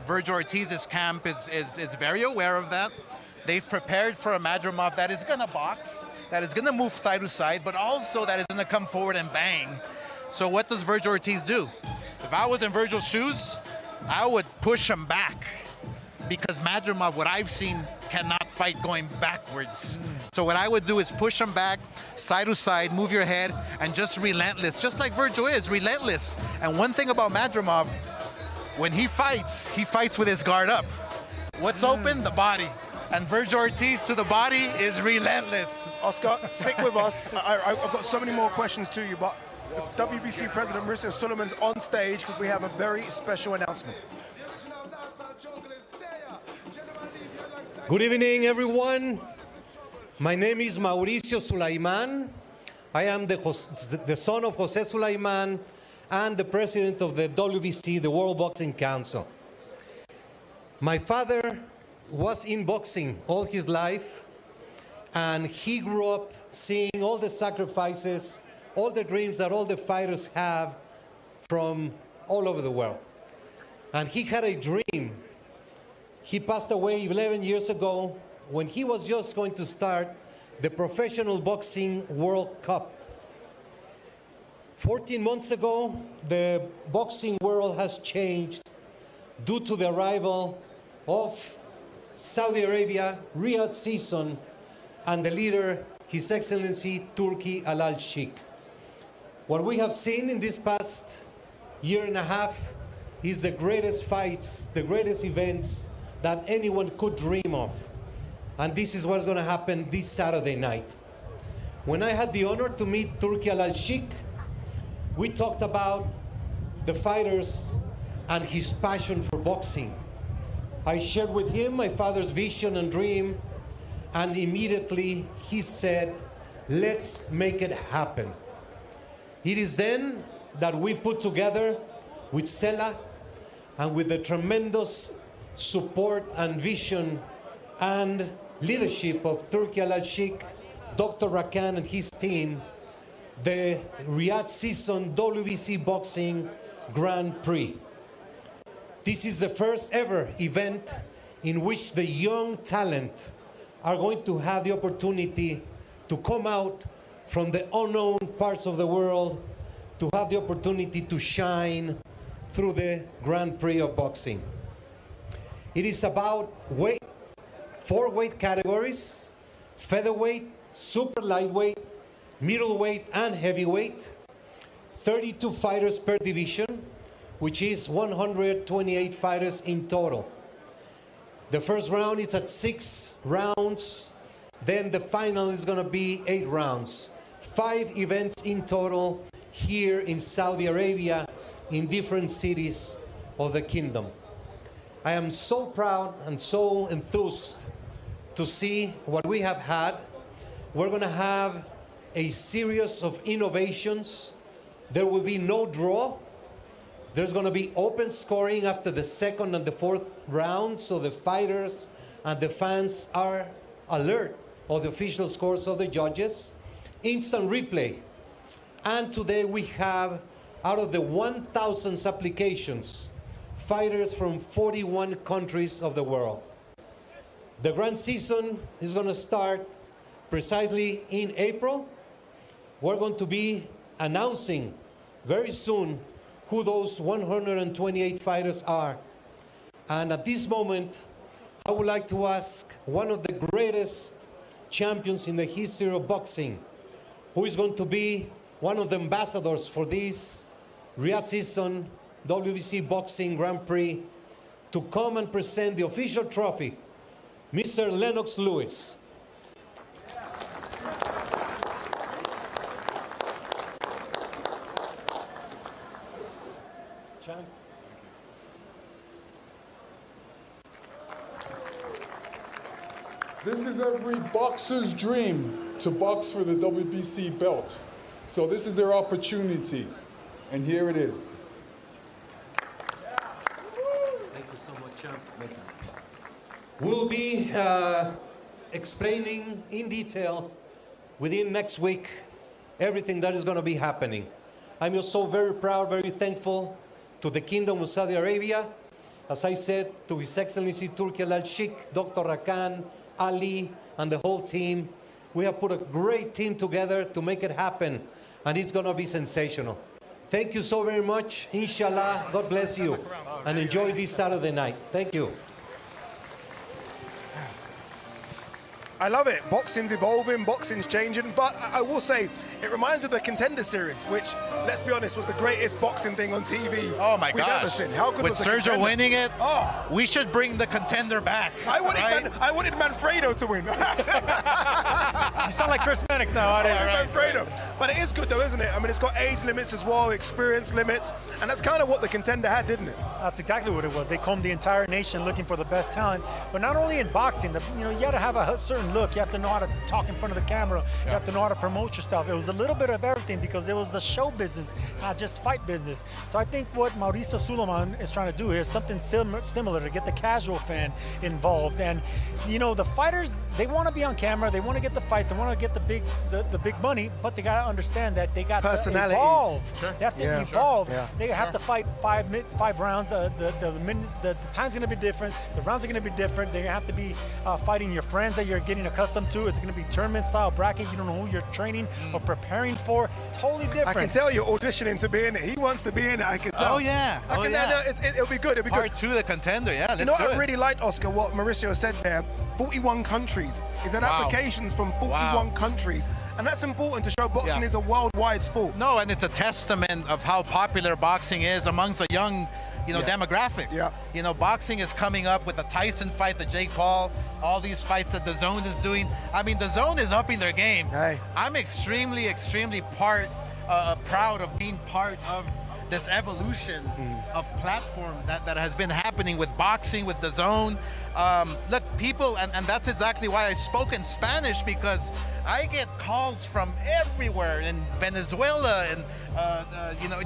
Virgil Ortiz's camp is very aware of that. They've prepared for a Madrimov that is going to box, that is going to move side to side, but also that is going to come forward and bang. So what does Virgil Ortiz do? If I was in Virgil's shoes, I would push him back because Madrimov, what I've seen, cannot fight going backwards. So what I would do is push him back, side to side, move your head, and just relentless, just like Virgil is, relentless. And one thing about Madrimov, when he fights with his guard up. What's open? The body. And Virgil Ortiz to the body is relentless.
Oscar, stick with us. I've got so many more questions to you, but the WBC President Mauricio Suleiman's on stage because we have a very special announcement.
Good evening, everyone. My name is Mauricio Sulaiman. I am the son of Jose Sulaiman and the president of the WBC, the World Boxing Council. My father was in boxing all his life, and he grew up seeing all the sacrifices, all the dreams that all the fighters have from all over the world. And he had a dream. He passed away 11 years ago when he was just going to start the Professional Boxing World Cup. 14 months ago, the boxing world has changed due to the arrival of Saudi Arabia, Riyadh season, and the leader, His Excellency Turki Al-Sheikh. What we have seen in this past year and a half is the greatest fights, the greatest events that anyone could dream of. And this is what's going to happen this Saturday night. When I had the honor to meet Turki Al-Sheikh, we talked about the fighters and his passion for boxing. I shared with him my father's vision and dream, and immediately he said, let's make it happen. It is then that we put together with Sela and with the tremendous support and vision and leadership of Turki Al-Sheikh, Dr. Rakan and his team, the Riyadh season WBC Boxing Grand Prix. This is the first ever event in which the young talent are going to have the opportunity to come out from the unknown parts of the world to have the opportunity to shine through the Grand Prix of boxing. It is about 4 weight categories: featherweight, super lightweight, middleweight, and heavyweight. 32 fighters per division, which is 128 fighters in total. The first round is at 6 rounds. Then the final is going to be 8 rounds. 5 events in total here in Saudi Arabia in different cities of the kingdom. I am so proud and so enthused to see what we have had. We're going to have a series of innovations. There will be no draw. There's going to be open scoring after the 2nd and the 4th round, so the fighters and the fans are alert of the official scores of the judges. Instant replay. And today we have, out of the 1,000 applications, fighters from 41 countries of the world. The grand season is going to start precisely in April, we're going to be announcing very soon who those 128 fighters are. And at this moment, I would like to ask one of the greatest champions in the history of boxing, who is going to be one of the ambassadors for this Riyadh season WBC Boxing Grand Prix, to come and present the official trophy, Mr. Lennox Lewis. Champ.
This is every boxer's dream, to box for the WBC belt. So this is their opportunity, and here it is.
Thank you so much, champ. We'll be explaining in detail within next week everything that is going to be happening. I'm just so very proud, very thankful to the Kingdom of Saudi Arabia. As I said, to His Excellency Turki Al-Sheikh, Dr. Rakan, Ali, and the whole team. We have put a great team together to make it happen, and it's going to be sensational. Thank you so very much. Inshallah, God bless you, and enjoy this Saturday night. Thank you.
I love it. Boxing's evolving, boxing's changing, but I will say, it reminds me of the Contender Series, which, let's be honest, was the greatest boxing thing on TV.
Oh my
we've ever
gosh.
seen. How good
With
was the
Sergio
Contender?
winning it,
oh,
we should bring the Contender back.
I wanted Manfredo to win.
You sound like Chris Mannix now.
Manfredo. But it is good though, isn't it? I mean, it's got age limits as well, experience limits, and that's kind of what the Contender had, didn't it?
That's exactly what it was. They combed the entire nation looking for the best talent, but not only in boxing. You got to have a certain look. You have to know how to talk in front of the camera. You have to know how to promote yourself. It was a little bit of everything because it was the show business, not just fight business. So I think what Mauricio Suleiman is trying to do here is something similar to get the casual fan involved. And the fighters, they want to be on camera. They want to get the fights. They want to get the big money, but they got to understand that they got to evolve.
Sure.
They have to evolve. They have to fight five rounds. The time's going to be different. The rounds are going to be different. They have to be fighting your friends that you're getting accustomed to. It's going to be tournament style bracket. You don't know who you're training or preparing for. Totally different.
I can tell you're auditioning to be in it. He wants to be in it. I can tell.
Oh yeah.
It'll be good. It'll be
Part
good.
2 of the Contender. Yeah.
You know what I really liked, Oscar, what Mauricio said there? 41 countries. He's had applications from 41 countries. And that's important to show boxing is a worldwide sport.
No, and it's a testament of how popular boxing is amongst a young, demographic. Yeah. Boxing is coming up with the Tyson fight, the Jake Paul, all these fights that DAZN is doing. I mean, DAZN is upping their game.
Hey.
I'm extremely proud of being part of this evolution of platform that has been happening with boxing, with DAZN. Look, people, and that's exactly why I spoke in Spanish, because I get calls from everywhere, in Venezuela and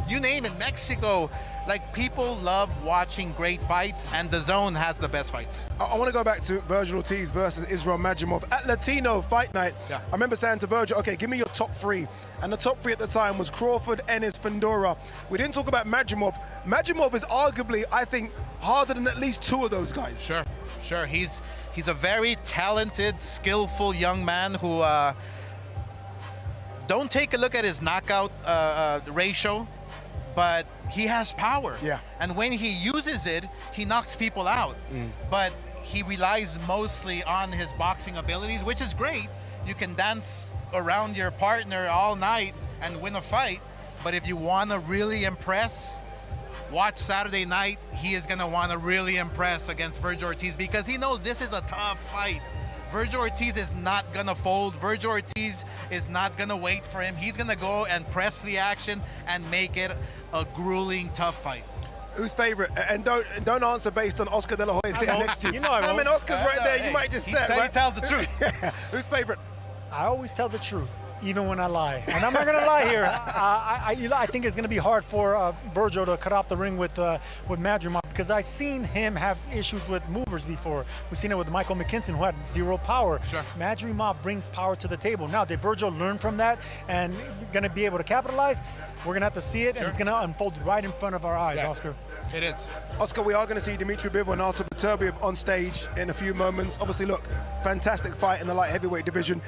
you name it, Mexico. Like, people love watching great fights, and DAZN has the best fights.
I want to go back to Virgil Ortiz versus Israel Madrimov. At Latino Fight Night, I remember saying to Virgil, okay, give me your top 3. And the top 3 at the time was Crawford, Ennis, Fundora. We didn't talk about Madrimov. Madrimov is arguably, I think, harder than at least 2 of those guys.
Sure. He's a very talented, skillful young man who, don't take a look at his knockout ratio, but he has power.
Yeah.
And when he uses it, he knocks people out. But he relies mostly on his boxing abilities, which is great. You can dance around your partner all night and win a fight. But if you want to really impress, watch Saturday night. He is going to want to really impress against Virgil Ortiz, because he knows this is a tough fight. Virgil Ortiz is not going to fold. Virgil Ortiz is not going to wait for him. He's going to go and press the action and make it a grueling, tough fight.
Who's favorite? And don't answer based on Oscar De La Hoya sitting next to you.
I
mean, Oscar's right there. You might just say,
He tells the truth.
Who's favorite?
I always tell the truth, even when I lie. And I'm not going to lie here. I think it's going to be hard for Virgil to cut off the ring with Madrimov, because I've seen him have issues with movers before. We've seen it with Michael McKinson, who had 0 power.
Sure.
Madrimov brings power to the table. Now, did Virgil learn from that and going to be able to capitalize? We're going to have to see it, and it's going to unfold right in front of our eyes, Oscar.
It is.
Oscar, we are going to see Dmitry Bivol and Artur Beterbiev on stage in a few moments. Obviously, look, fantastic fight in the light heavyweight division.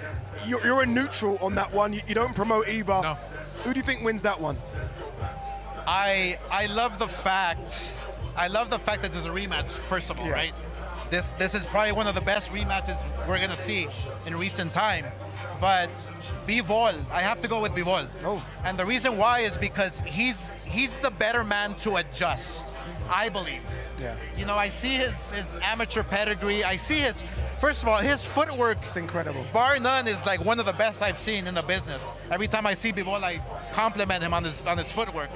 You're a neutral on that one. You don't promote either.
No.
Who do you think wins that one?
I love the fact that there's a rematch, first of all, right? This is probably one of the best rematches we're gonna see in recent time. But Bivol, I have to go with Bivol.
Oh.
And the reason why is because he's the better man to adjust, I believe.
Yeah.
You know, I see his amateur pedigree. I see first of all, his footwork.
It's incredible.
Bar none is like one of the best I've seen in the business. Every time I see Bivol, I compliment him on his footwork.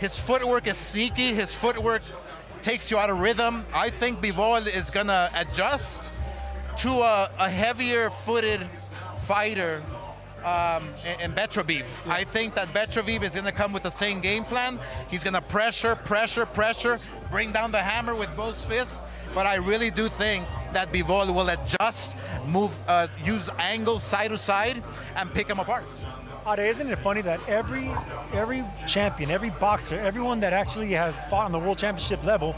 His footwork is sneaky. His footwork takes you out of rhythm. I think Bivol is gonna adjust to a heavier-footed fighter in Beterbiev. Yeah. I think that Beterbiev is gonna come with the same game plan. He's gonna pressure, bring down the hammer with both fists. But I really do think that Bivol will adjust, move, use angles side to side, and pick him apart.
Isn't it funny that every champion, every boxer, everyone that actually has fought on the world championship level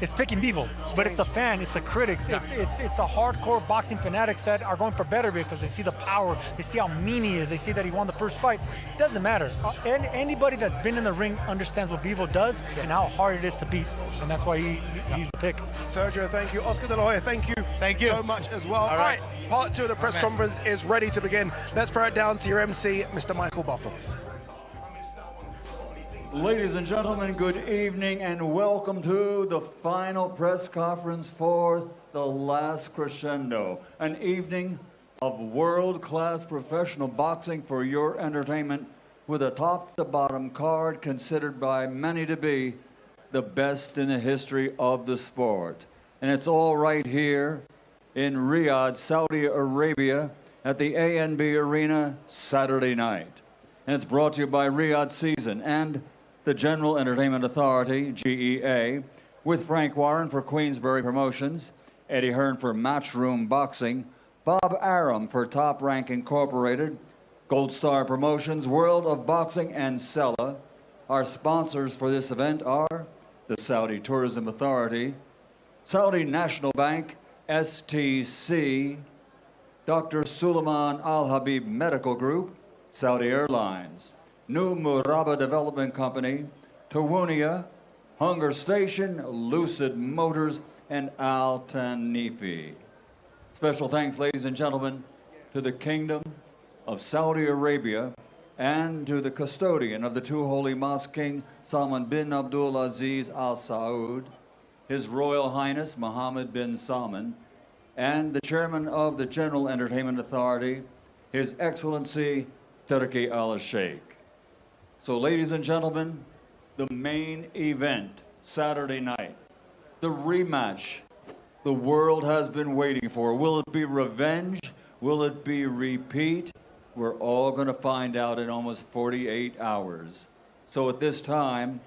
is picking Bivol, but it's a fan, it's a critics, it's a hardcore boxing fanatics that are going for Beterbiev because they see the power, they see how mean he is, they see that he won the first fight. It doesn't matter. Anybody that's been in the ring understands what Bivol does and how hard it is to beat, and that's why he's the pick.
Sergio, thank you. Oscar De La Hoya, thank you.
Thank you
so much as well.
All right.
Part 2 of the press conference is ready to begin. Let's throw it down to your MC, Mr. Michael Buffer.
Ladies and gentlemen, good evening and welcome to the final press conference for the last Crescendo, an evening of world-class professional boxing for your entertainment with a top-to-bottom card considered by many to be the best in the history of the sport. And it's all right here in Riyadh, Saudi Arabia, at the ANB Arena Saturday night. And it's brought to you by Riyadh DAZN and the General Entertainment Authority, GEA, with Frank Warren for Queensberry Promotions, Eddie Hearn for Matchroom Boxing, Bob Arum for Top Rank Incorporated, Gold Star Promotions, World of Boxing, and Sella. Our sponsors for this event are the Saudi Tourism Authority, Saudi National Bank, STC, Dr. Suleiman Al Habib Medical Group, Saudi Airlines, New Murabba Development Company, Tawunia, Hunger Station, Lucid Motors, and Al Tanifi. Special thanks, ladies and gentlemen, to the Kingdom of Saudi Arabia and to the custodian of the two holy mosques, King Salman bin Abdul Aziz Al Saud, His Royal Highness Mohammed bin Salman, and the chairman of the General Entertainment Authority, His Excellency Turki Al Sheikh. So, ladies and gentlemen, the main event Saturday night, the rematch the world has been waiting for. Will it be revenge? Will it be repeat? We're all going to find out in almost 48 hours. So at this time,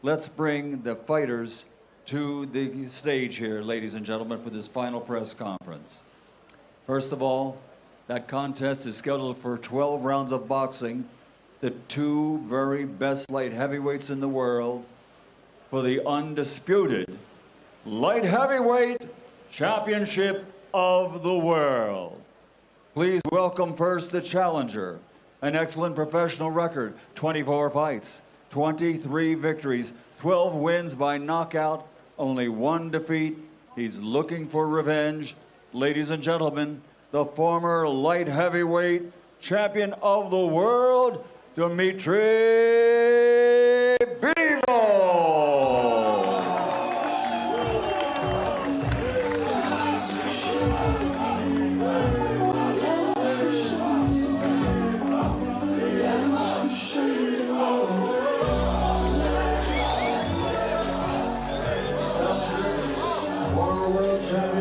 let's bring the fighters to the stage here, ladies and gentlemen, for this final press conference. First of all, that contest is scheduled for 12 rounds of boxing, the two very best light heavyweights in the world for the undisputed light heavyweight championship of the world. Please welcome first the challenger, an excellent professional record, 24 fights, 23 victories, 12 wins by knockout, only one defeat. He's looking for revenge. Ladies and gentlemen, the former light heavyweight champion of the world, Dmitry Bivol.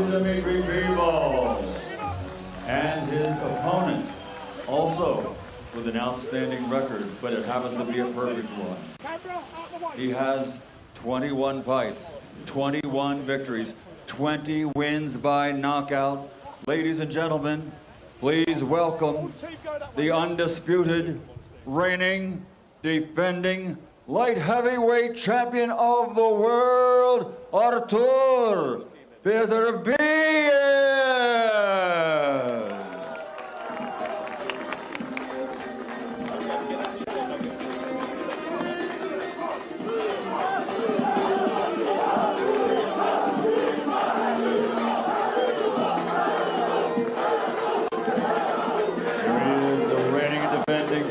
Dmitry Bivol and his opponent, also with an outstanding record, but it happens to be a perfect one. He has 21 fights, 21 victories, 20 wins by knockout. Ladies and gentlemen, please welcome the undisputed, reigning, defending light heavyweight champion of the world, Artur Beterbiev.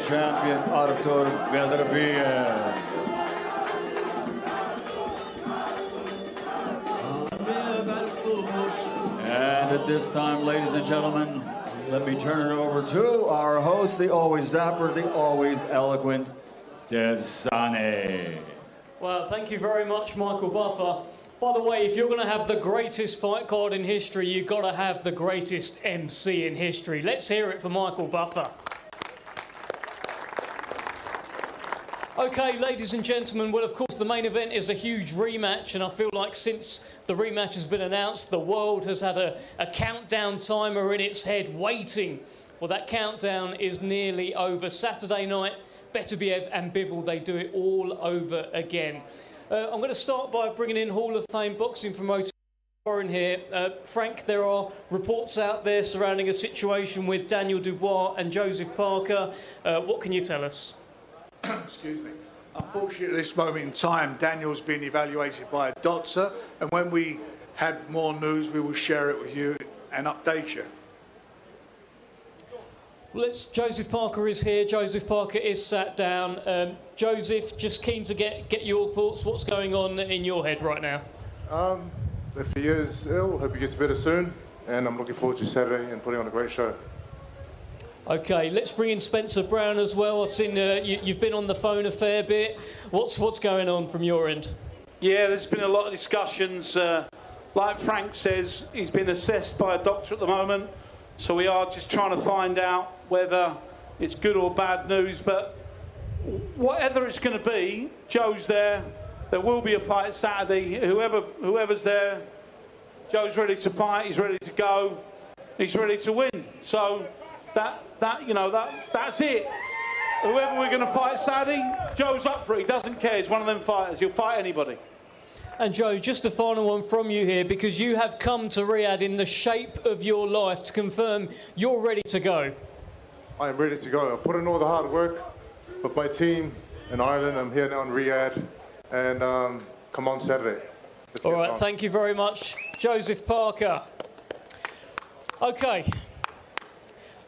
Champion Artur Beterbiev. And at this time, ladies and gentlemen, let me turn it over to our host, the always dapper, the always eloquent, DAZN.
Well, thank you very much, Michael Buffer. By the way, if you're going to have the greatest fight card in history, you've got to have the greatest MC in history. Let's hear it for Michael Buffer. Okay, ladies and gentlemen, well, of course, the main event is a huge rematch, and I feel like since the rematch has been announced, the world has had a countdown timer in its head waiting. Well, that countdown is nearly over. Saturday night, Beterbiev and Bivol, they do it all over again. I'm going to start by bringing in Hall of Fame boxing promoter Warren here. Frank, there are reports out there surrounding a situation with Daniel Dubois and Joseph Parker. What can you tell us?
Excuse me. Unfortunately, at this moment in time, Daniel's been evaluated by a doctor, and when we have more news, we will share it with you and update you.
Joseph Parker is here. Joseph Parker is sat down. Joseph, just keen to get your thoughts. What's going on in your head right now?
If he is ill, hope he gets better soon, and I'm looking forward to Saturday and putting on a great show.
Okay, let's bring in Spencer Brown as well. I've seen you've been on the phone a fair bit. What's going on from your end?
Yeah, there's been a lot of discussions. Like Frank says, he's been assessed by a doctor at the moment, so we are just trying to find out whether it's good or bad news. But whatever it's going to be, Joe's there. There will be a fight Saturday. Whoever's there, Joe's ready to fight. He's ready to go. He's ready to win. So that's it. Whoever we're going to fight Saturday, Joe's up for it. He doesn't care. He's one of them fighters. He'll fight anybody.
And Joe, just a final one from you here, because you have come to Riyadh in the shape of your life to confirm you're ready to go.
I am ready to go. I put in all the hard work with my team in Ireland. I'm here now in Riyadh, and come on Saturday.
All right, thank you very much, Joseph Parker. Okay,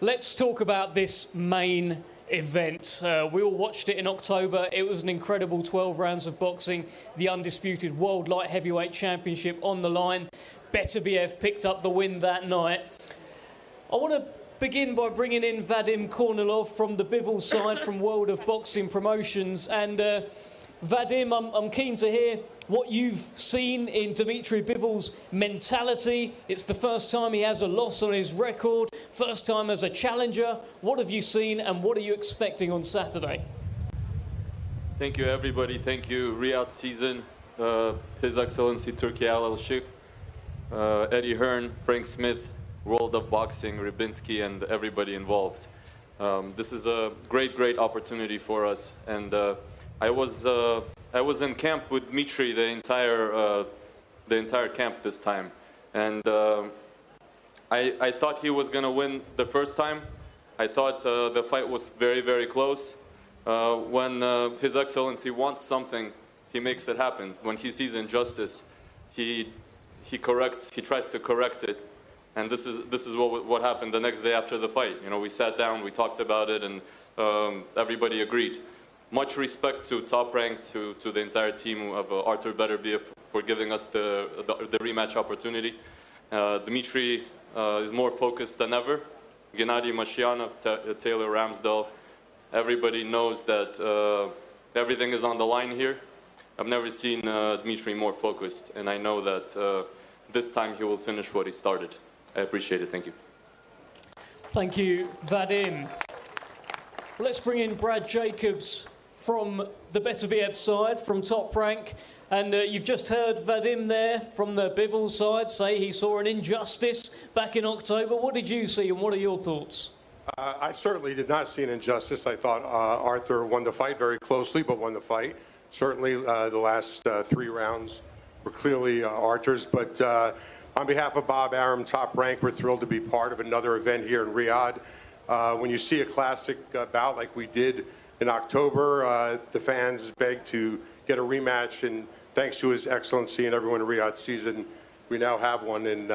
let's talk about this main event. We all watched it in October. It was an incredible 12 rounds of boxing. The undisputed World Light Heavyweight Championship on the line. Beterbiev picked up the win that night. I want to begin by bringing in Vadim Kornilov from the Bivol side from World of Boxing Promotions. And Vadim, I'm keen to hear what you've seen in Dmitry Bivol's mentality. It's the first time he has a loss on his record, first time as a challenger. What have you seen and what are you expecting on Saturday?
Thank you, everybody. Thank you, Riyadh Season, His Excellency Turki Al-Sheikh, Eddie Hearn, Frank Smith, World of Boxing, Rybinski, and everybody involved. This is a great opportunity for us. And I was in camp with Dmitry the entire camp this time, and I thought he was gonna win the first time. I thought the fight was very close. When His Excellency wants something, he makes it happen. When he sees injustice, he tries to correct it, and this is what happened the next day after the fight. You know, we sat down, we talked about it, and everybody agreed. Much respect to Top Rank, to the entire team of Artur Beterbiev for giving us the rematch opportunity. Dmitry is more focused than ever. Gennady Mashyanov, Taylor Ramsdell, everybody knows that everything is on the line here. I've never seen Dmitry more focused, and I know that this time he will finish what he started. I appreciate it. Thank you.
Thank you, Vadim. Let's bring in Brad Jacobs from the Beterbiev side, from Top Rank. And you've just heard Vadim there from the Bivol side say he saw an injustice back in October. What did you see and what are your thoughts?
I certainly did not see an injustice. I thought Arthur won the fight very closely, but won the fight.
Certainly, the last 3 rounds were clearly Artur's, but on behalf of Bob Arum, Top Rank, we're thrilled to be part of another event here in Riyadh. When you see a classic bout like we did in October, the fans beg to get a rematch, and thanks to His Excellency and everyone in Riyadh season, we now have one, and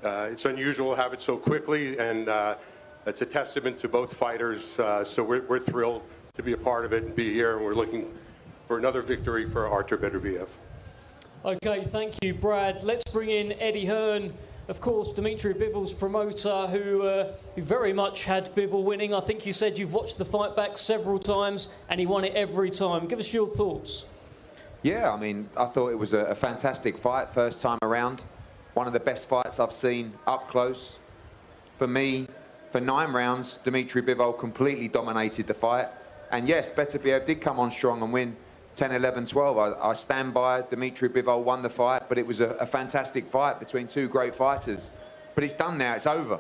it's unusual to have it so quickly, and it's a testament to both fighters, so we're thrilled to be a part of it and be here, and we're looking for another victory for Artur Beterbiev.
Okay, thank you, Brad. Let's bring in Eddie Hearn, of course, Dmitry Bivol's promoter, who very much had Bivol winning. I think you said you've watched the fight back several times, and he won it every time. Give us your thoughts.
Yeah, I mean, I thought it was a fantastic fight, first time around. One of the best fights I've seen up close. For me, for 9 rounds, Dmitry Bivol completely dominated the fight. And yes, Beterbiev did come on strong and win 10, 11, 12. I stand by Dmitry Bivol won the fight, but it was a fantastic fight between 2 great fighters. But it's done now, it's over.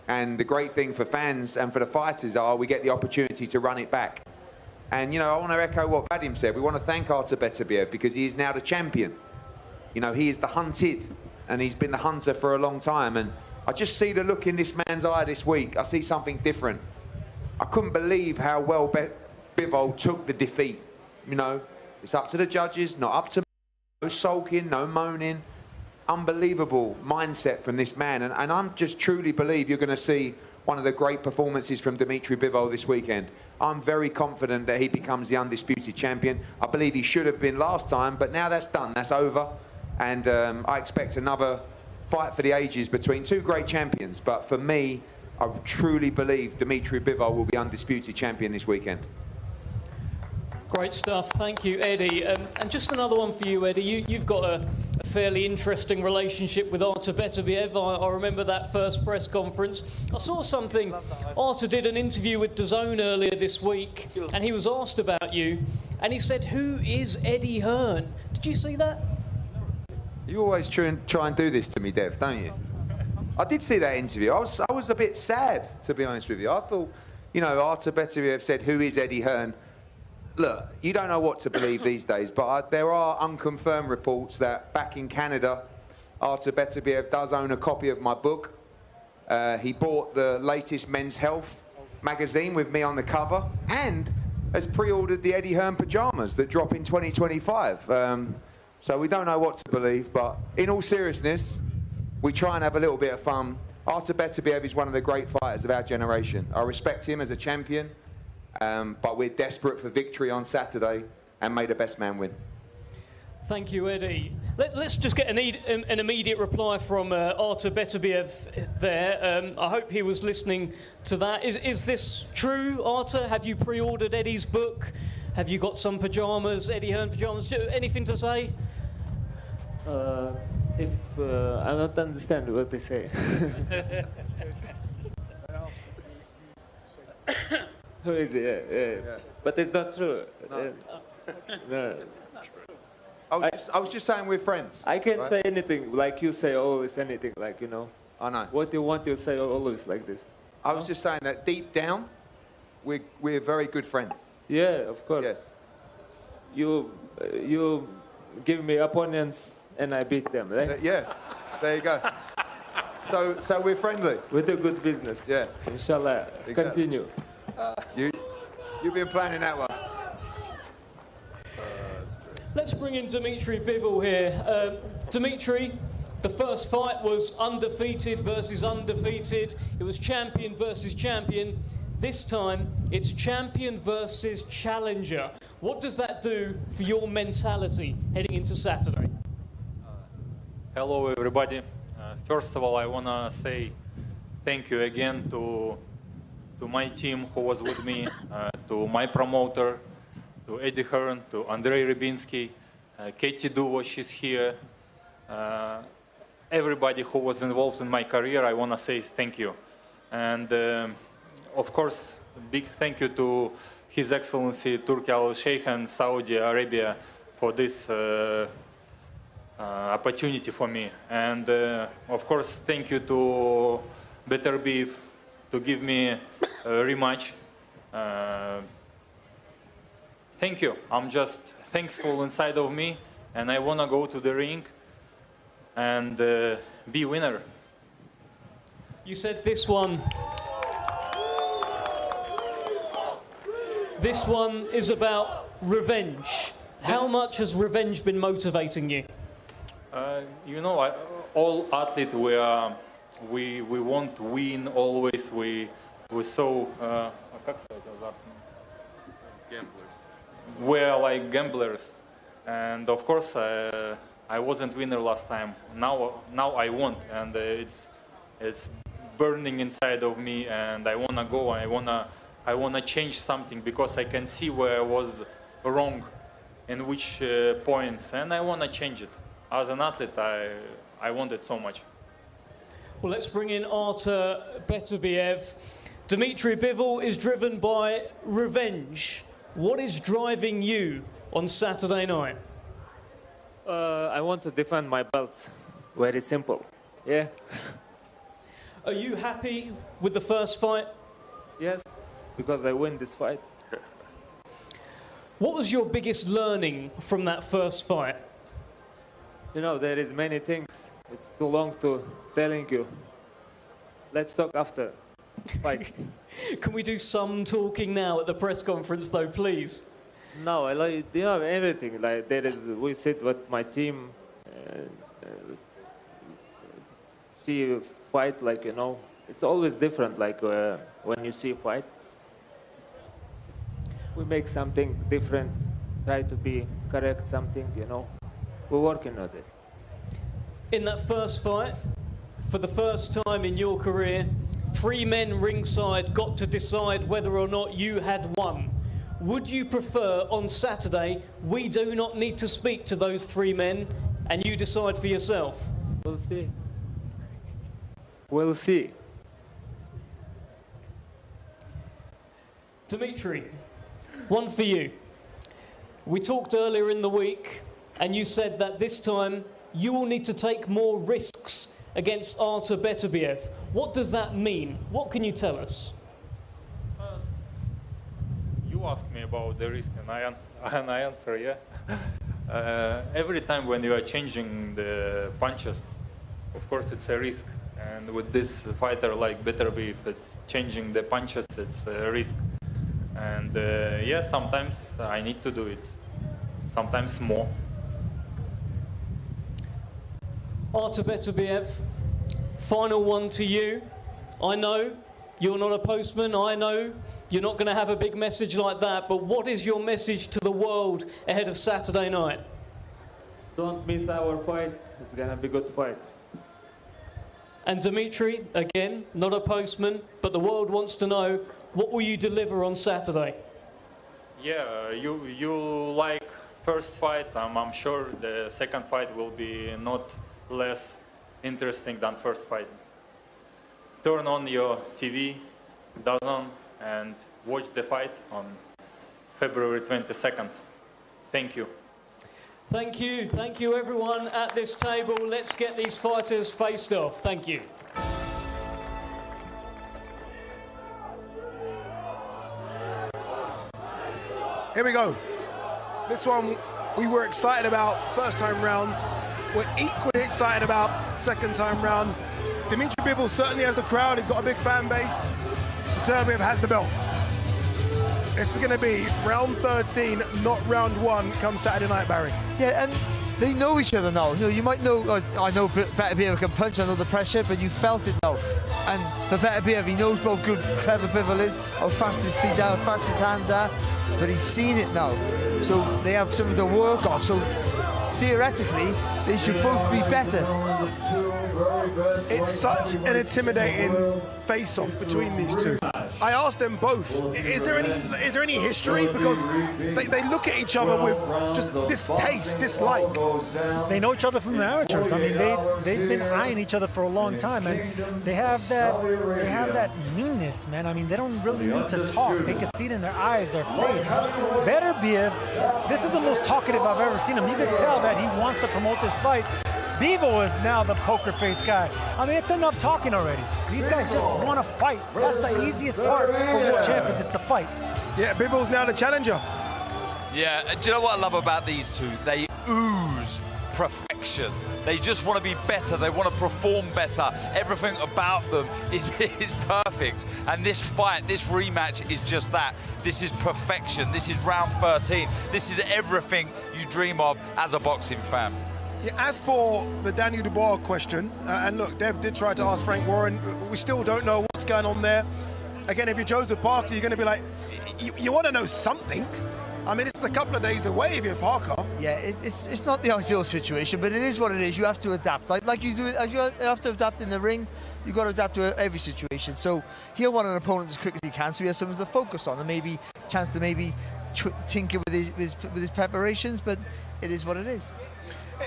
And the great thing for fans and for the fighters are we get the opportunity to run it back. And, you know, I want to echo what Vadim said. We want to thank Artur Beterbiev because he is now the champion. You know, he is the hunted, and he's been the hunter for a long time. And I just see the look in this man's eye this week. I see something different. I couldn't believe how well Bivol took the defeat. You know, it's up to the judges, not up to me. No sulking, no moaning. Unbelievable mindset from this man. And I just truly believe you're going to see one of the great performances from Dmitry Bivol this weekend. I'm very confident that he becomes the undisputed champion. I believe he should have been last time, but now that's done, that's over. And I expect another fight for the ages between 2 great champions. But for me, I truly believe Dmitry Bivol will be undisputed champion this weekend.
Great stuff. Thank you, Eddie. And just another one for you, Eddie. You've got a fairly interesting relationship with Artur Beterbiev. I remember that first press conference. I saw something. Artur did an interview with DAZN earlier this week, and he was asked about you, and he said, "Who is Eddie Hearn?" Did you see that?
You always try and do this to me, Dev, don't you? I did see that interview. I was a bit sad, to be honest with you. I thought, you know, Artur Beterbiev said, "Who is Eddie Hearn?" Look, you don't know what to believe these days, but there are unconfirmed reports that back in Canada, Artur Beterbiev does own a copy of my book. He bought the latest Men's Health magazine with me on the cover and has pre-ordered the Eddie Hearn pyjamas that drop in 2025. So we don't know what to believe, but in all seriousness, we try and have a little bit of fun. Artur Beterbiev is one of the great fighters of our generation. I respect him as a champion. But we're desperate for victory on Saturday, and may the best man win.
Thank you, Eddie. Let's just get an immediate reply from Artur Beterbiev there. I hope he was listening to that. Is this true, Artur? Have you pre-ordered Eddie's book? Have you got some pyjamas, Eddie Hearn pyjamas? Anything to say?
I don't understand what they say. Who is it? Yeah. But it's not true.
No.
No.
I was just saying we're friends.
I can't
right?
say anything like you say always anything, like, you know.
I know.
What you want to say always like this.
I was just saying that deep down, we're very good friends.
Yeah, of course.
Yes.
You give me opponents and I beat them, right?
Yeah, there you go. So we're friendly.
We do good business.
Yeah.
Inshallah.
Exactly.
Continue.
You've been planning that one.
Let's bring in Dmitry Bivol here. Dmitry, the first fight was undefeated versus undefeated. It was champion versus champion. This time, it's champion versus challenger. What does that do for your mentality heading into Saturday?
Hello, everybody. First of all, I want to say thank you again to my team who was with me, to my promoter, to Eddie Hearn, to Andrei Rybinski, Katie Duvo, she's here. Everybody who was involved in my career, I want to say thank you. And of course, big thank you to His Excellency Turki Al-Sheikh and Saudi Arabia for this opportunity for me. And of course, thank you to Beterbiev to give me a rematch. thank you. I'm just thankful inside of me, and I want to go to the ring and be winner.
You said this one is about revenge. How much has revenge been motivating you?
You know, all athletes, we want to win always. We so
Gamblers.
we're like gamblers, and of course I wasn't winner last time. Now I want, and it's burning inside of me, and I wanna go. I wanna change something because I can see where I was wrong, in which points, and I wanna change it. As an athlete, I want it so much.
Well, let's bring in Artur Beterbiev. Dmitry Bivol is driven by revenge. What is driving you on Saturday night?
I want to defend my belts. Very simple. Yeah.
Are you happy with the first fight?
Yes, because I win this fight.
What was your biggest learning from that first fight?
You know, there is many things. It's too long to telling you. Let's talk after fight.
Can we do some talking now at the press conference, though, please?
No, I like, you know, everything. Like there is, we sit with my team, see a fight. Like, you know, it's always different. Like when you see a fight, we make something different. Try to be correct something. You know, we're working on it.
In that first fight, for the first time in your career, 3 men ringside got to decide whether or not you had won. Would you prefer on Saturday we do not need to speak to those 3 men and you decide for yourself?
We'll see. We'll see.
Dmitry, one for you. We talked earlier in the week and you said that this time you will need to take more risks against Artur Beterbiev. What does that mean? What can you tell us?
You asked me about the risk, and I answer, yeah. Every time when you are changing the punches, of course it's a risk. And with this fighter like Beterbiev, it's changing the punches, it's a risk. And yes, sometimes I need to do it, sometimes more.
Artur Beterbiev, final one to you. I know you're not a postman. I know you're not going to have a big message like that. But what is your message to the world ahead of Saturday night?
Don't miss our fight. It's going to be a good fight.
And Dmitry, again, not a postman, but the world wants to know, what will you deliver on Saturday?
Yeah, you like first fight. I'm sure the second fight will be not less interesting than first fight. Turn on your TV, DAZN, and watch the fight on February 22nd. Thank you.
Thank you everyone at this table. Let's get these fighters faced off. Thank you.
Here we go. This one we were excited about first time round. We're equally excited about second time round. Dmitry Bivol certainly has the crowd. He's got a big fan base. Beterbiev has the belts. This is going to be round 13, not round 1, come Saturday night, Barry.
Yeah, and they know each other now. You know, you might know, I know Beterbiev can punch under the pressure, but you felt it now. And for Beterbiev, he knows how good, clever Bivol is, how fast his feet are, how fast his hands are, but he's seen it now. So they have something to work off. So theoretically, they should both be better.
It's such an intimidating face-off between these two. I asked them both, is there any history? Because they look at each other with just distaste, dislike.
They know each other from the amateurs. I mean, they've been eyeing each other for a long time, and they have that meanness, man. I mean, they don't really need to talk. They can see it in their eyes, their face. Beterbiev, this is the most talkative I've ever seen him. You can tell that he wants to promote this fight. Bivol is now the poker face guy. I mean, it's enough talking already. These guys just want to fight. That's the easiest part for world champions, is to fight.
Yeah, Bivol's now the challenger.
Yeah, do you know what I love about these two? They ooze perfection. They just want to be better. They want to perform better. Everything about them is perfect. And this fight, this rematch is just that. This is perfection. This is round 13. This is everything you dream of as a boxing fan.
Yeah, as for the Daniel Dubois question, and look, Dev did try to ask Frank Warren, we still don't know what's going on there. Again, if you're Joseph Parker, you're going to be like, you want to know something. I mean, it's a couple of days away if you're Parker.
Yeah, it's not the ideal situation, but it is what it is. You have to adapt. Like you do, you have to adapt in the ring. You've got to adapt to every situation. So he'll want an opponent as quick as he can, so he has something to focus on, and maybe chance to tinker with his preparations. But it is what it is.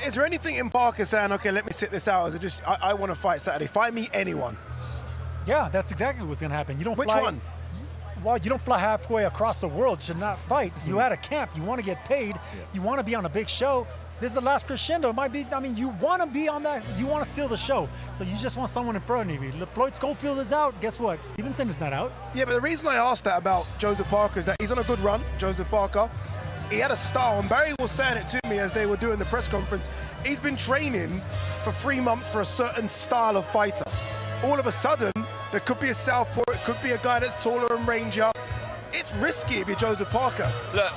Is there anything in Parker saying, okay, let me sit this out? As I want to fight Saturday. Fight me anyone.
Yeah, that's exactly what's going to happen. You don't
Which
fly,
one?
Well, you don't fly halfway across the world to not fight. You at a camp. You want to get paid. Yeah. You want to be on a big show. This is the last Crescendo. It might be, I mean, you want to be on that. You want to steal the show. So you just want someone in front of you. Floyd Schofield is out. Guess what? Stevenson is not out.
Yeah, but the reason I asked that about Joseph Parker is that he's on a good run, Joseph Parker. He had a style, and Barry was saying it to me as they were doing the press conference. He's been training for 3 months for a certain style of fighter. All of a sudden, there could be a southpaw, it could be a guy that's taller and rangier. It's risky if you're Joseph Parker.
Look,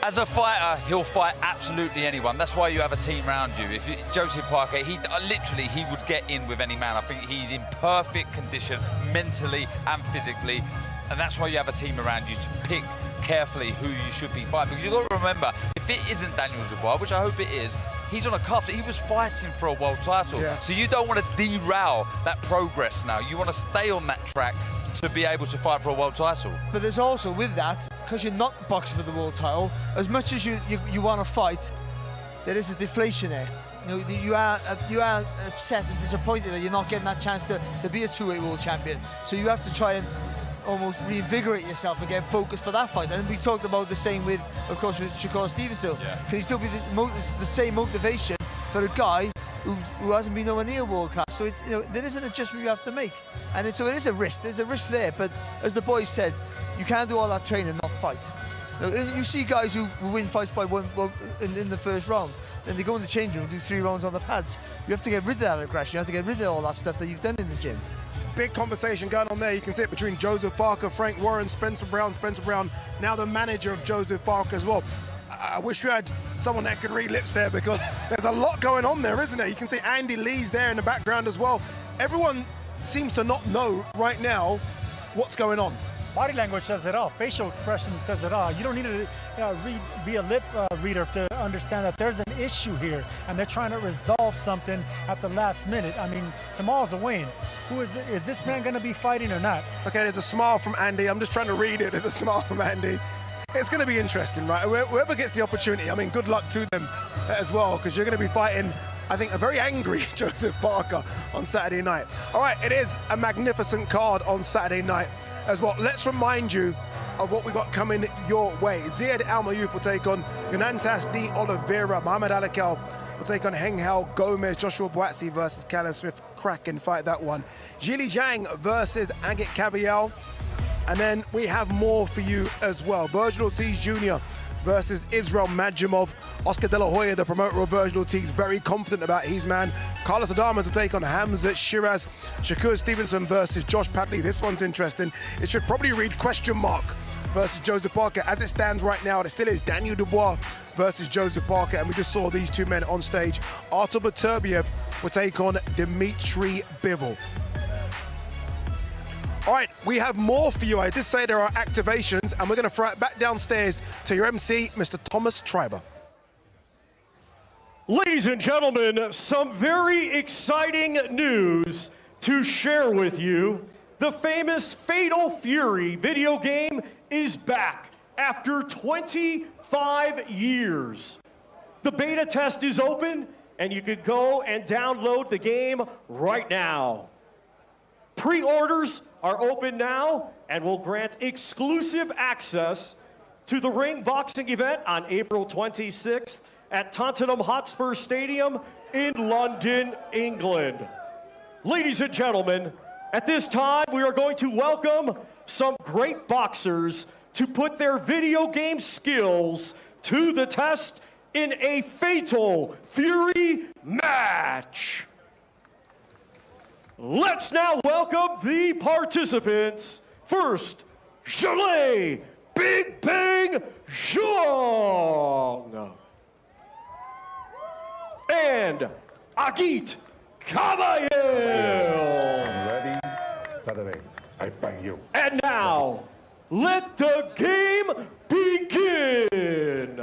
as a fighter, he'll fight absolutely anyone. That's why you have a team around you. If Joseph Parker, he would get in with any man. I think he's in perfect condition mentally and physically, and that's why you have a team around you to pick carefully who you should be fighting. Because you've got to remember, if it isn't Daniel Dubois, which I hope it is, he's on a cuff. He was fighting for a world title. Yeah. So you don't want to derail that progress now. You want to stay on that track to be able to fight for a world title.
But there's also, with that, because you're not boxing for the world title, as much as you want to fight, there is a deflation there. You are upset and disappointed that you're not getting that chance to be a two-weight world champion. So you have to try and almost reinvigorate yourself again, focus for that fight. And we talked about the same with, of course, with Shakur Stevenson. Yeah. Can he still be the same motivation for a guy who hasn't been nowhere near world class? So it's, there is an adjustment you have to make, and so it is a risk. There's a risk there, but as the boys said, you can't do all that training and not fight. You see guys who win fights by one in the first round, then they go in the change room and do 3 rounds on the pads. You have to get rid of that aggression. You have to get rid of all that stuff that you've done in the gym.
Big conversation going on there. You can see it between Joseph Parker, Frank Warren, Spencer Brown, now the manager of Joseph Parker as well. I wish we had someone that could read lips there, because there's a lot going on there, isn't there? You can see Andy Lee's there in the background as well. Everyone seems to not know right now what's going on.
Body language says it all. Facial expression says it all. You don't need to be a lip reader to understand that there's an issue here, and they're trying to resolve something at the last minute. I mean, tomorrow's a weigh-in. Is this man going to be fighting or not?
Okay, there's a smile from Andy. I'm just trying to read it. There's a smile from Andy. It's going to be interesting, right? Whoever gets the opportunity, I mean, good luck to them as well, because you're going to be fighting, I think, a very angry Joseph Parker on Saturday night. All right, it is a magnificent card on Saturday night as well. Let's remind you of what we got coming your way. Ziad Al-Mayouth will take on Yunantas de Oliveira. Muhammad Alakal will take on Henghel Gomez. Joshua Boatsi versus Callum Smith. Cracking fight, that one. Jili Zhang versus Agit Kabayel. And then we have more for you as well. Virgil Ortiz Jr. versus Israel Madjimov. Oscar De La Hoya, the promoter of Virgil Ortiz, very confident about his man. Carlos Adames will take on Hamza Shiraz. Shakur Stevenson versus Josh Padley. This one's interesting. It should probably read question mark versus Joseph Parker. As it stands right now, it still is Daniel Dubois versus Joseph Parker. And we just saw these two men on stage. Artur Beterbiev will take on Dmitry Bivol. All right, we have more for you. I did say there are activations, and we're going to throw it back downstairs to your MC, Mr. Thomas Treiber.
Ladies and gentlemen, some very exciting news to share with you. The famous Fatal Fury video game is back after 25 years. The beta test is open, and you can go and download the game right now. Pre-orders are open now and will grant exclusive access to the Ring Boxing event on April 26th at Tottenham Hotspur Stadium in London, England. Ladies and gentlemen, at this time we are going to welcome some great boxers to put their video game skills to the test in a fatal Fury match. Let's now welcome the participants. First, Zhilei Big Bang Zhuang. And Agit Kabayel.
Ready, Saturday, I bang you.
And now, let the game begin.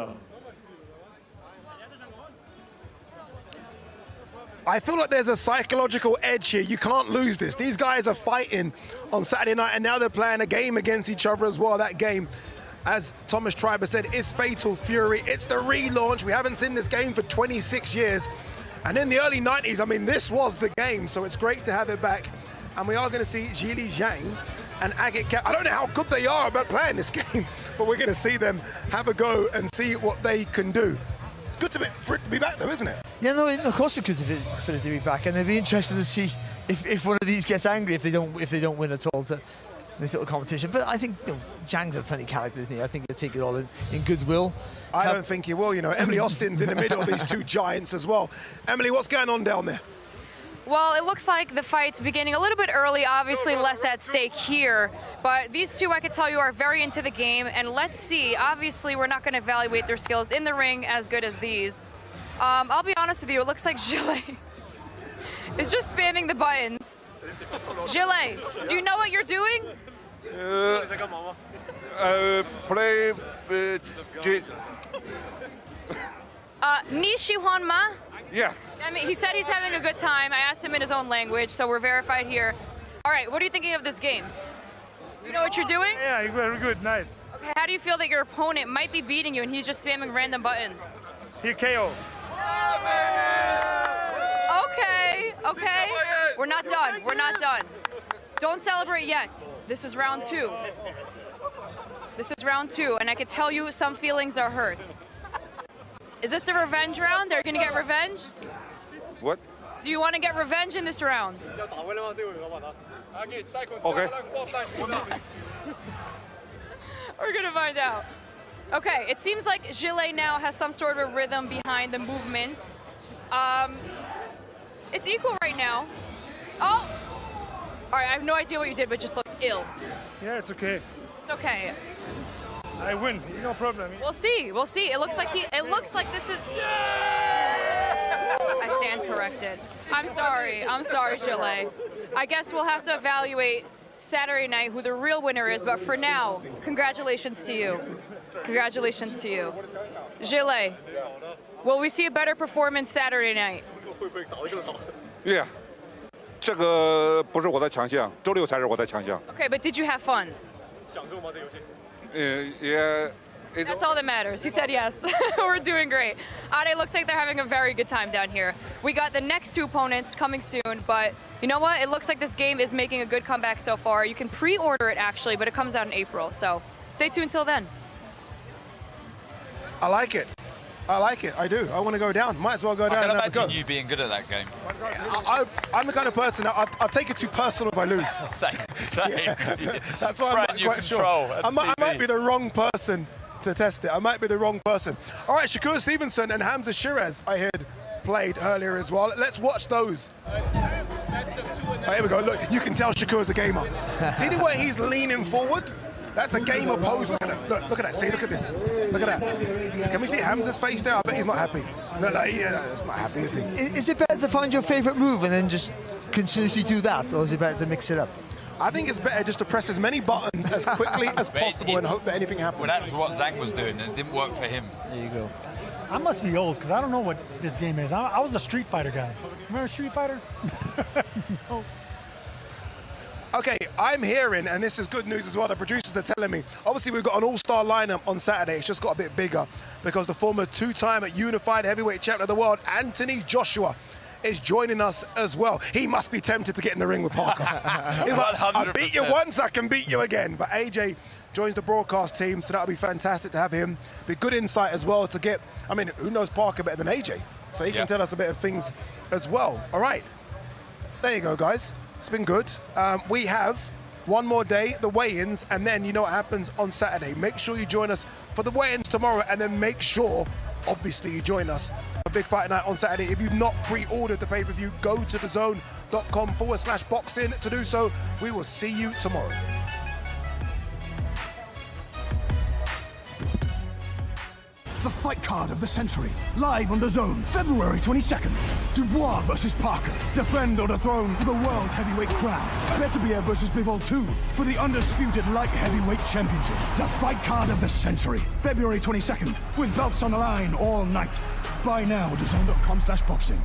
I feel like there's a psychological edge here. You can't lose this. These guys are fighting on Saturday night, and now they're playing a game against each other as well. That game, as Thomas Treiber said, is Fatal Fury. It's the relaunch. We haven't seen this game for 26 years. And in the early 90s, I mean, this was the game, so it's great to have it back. And we are going to see Zhilei Zhang and Agit Kabayel. I don't know how good they are about playing this game, but we're going to see them have a go and see what they can do. Good for it to be back, though, isn't it?
Yeah, no, of course it's good for it to be back, and it'd be interesting to see if one of these gets angry if they don't win at all to this little competition. But I think Zhang's a funny character, isn't he? I think he'll take it all in goodwill.
I don't think he will. You know, Emily Austin's in the middle of these two giants as well. Emily, what's going on down there?
Well, it looks like the fight's beginning a little bit early, obviously less at stake here, but these two, I can tell you, are very into the game, and let's see. Obviously, we're not going to evaluate their skills in the ring as good as these. I'll be honest with you, it looks like Zhilei is just spamming the buttons. Zhilei, do you know what you're doing?
Play
Ni Shihuan Ma?
Yeah.
I mean, he said he's having a good time. I asked him in his own language, so we're verified here. All right, what are you thinking of this game? Do you know what you're doing?
Yeah, very good, nice.
Okay, how do you feel that your opponent might be beating you and he's just spamming random buttons?
He KO.
Okay. We're not done. We're not done. Don't celebrate yet. This is round 2. This is round 2, and I can tell you some feelings are hurt. Is this the revenge round? Are you gonna get revenge?
What?
Do you want to get revenge in this round?
Okay.
We're gonna find out. Okay, it seems like Zhilei now has some sort of rhythm behind the movement. It's equal right now. Oh! All right, I have no idea what you did, but just looked ill.
Yeah, it's okay.
It's okay.
I win, no problem.
We'll see. We'll see. It looks like this is. I stand corrected. I'm sorry, Zhilei. I guess we'll have to evaluate Saturday night who the real winner is, but for now, congratulations to you. Congratulations to you. Zhilei, will we see a better performance Saturday night?
Yeah. 这个不是我的强项，周六才是我的强项。
Okay, but did you have fun?
Yeah.
That's all that matters. He said yes. We're doing great. Ade looks like they're having a very good time down here. We got the next 2 opponents coming soon, but you know what? It looks like this game is making a good comeback so far. You can pre-order it actually, but it comes out in April, so stay tuned until then.
I like it. I do. I want to go down. Might as well go down and have a go.
I can imagine you being good at that game.
I'm the kind of person that I'll take it too personal if I lose.
Same.
Yeah. That's why I'm not quite sure. I might be the wrong person to test it. I might be the wrong person. All right, Shakur Stevenson and Hamza Shiraz, I heard, played earlier as well. Let's watch those. Right, here we go. Look, you can tell Shakur's a gamer. See the way he's leaning forward? That's a gamer pose. Look at that. Look at that. See, look at this. Look at that. Can we see Hamza's face there? I bet he's not happy. No, he's not happy, is he?
Is it better to find your favourite move and then just continuously do that, or is it better to mix it up?
I think it's better just to press as many buttons as quickly as possible and hope that anything happens.
Well, that's what Zhang was doing, and it didn't work for him.
There you go.
I must be old because I don't know what this game is. I was a Street Fighter guy. Remember Street Fighter? No.
Okay, I'm hearing, and this is good news as well, the producers are telling me, obviously we've got an all-star lineup on Saturday. It's just got a bit bigger because the former 2-time unified heavyweight champion of the world, Anthony Joshua, is joining us as well. He must be tempted to get in the ring with Parker. He's like, I beat you once, I can beat you again. But AJ joins the broadcast team, so that'll be fantastic to have him. Be good insight as well to get, I mean, who knows Parker better than AJ? So he can tell us a bit of things as well. All right, there you go, guys. It's been good. We have One more day, the weigh-ins, and then you know what happens on Saturday. Make sure you join us for the weigh-ins tomorrow, and then make sure, obviously, you join us for Big Fight Night on Saturday. If you've not pre-ordered the pay-per-view, go to DAZN.com/boxing to do so. We will see you tomorrow.
The fight card of the century, live on DAZN, February 22nd. Dubois versus Parker, defend or dethrone for the world heavyweight crown. Beterbiev versus Bivol 2 for the undisputed light heavyweight championship. The fight card of the century, February 22nd, with belts on the line all night. Buy now at DAZN.com/boxing.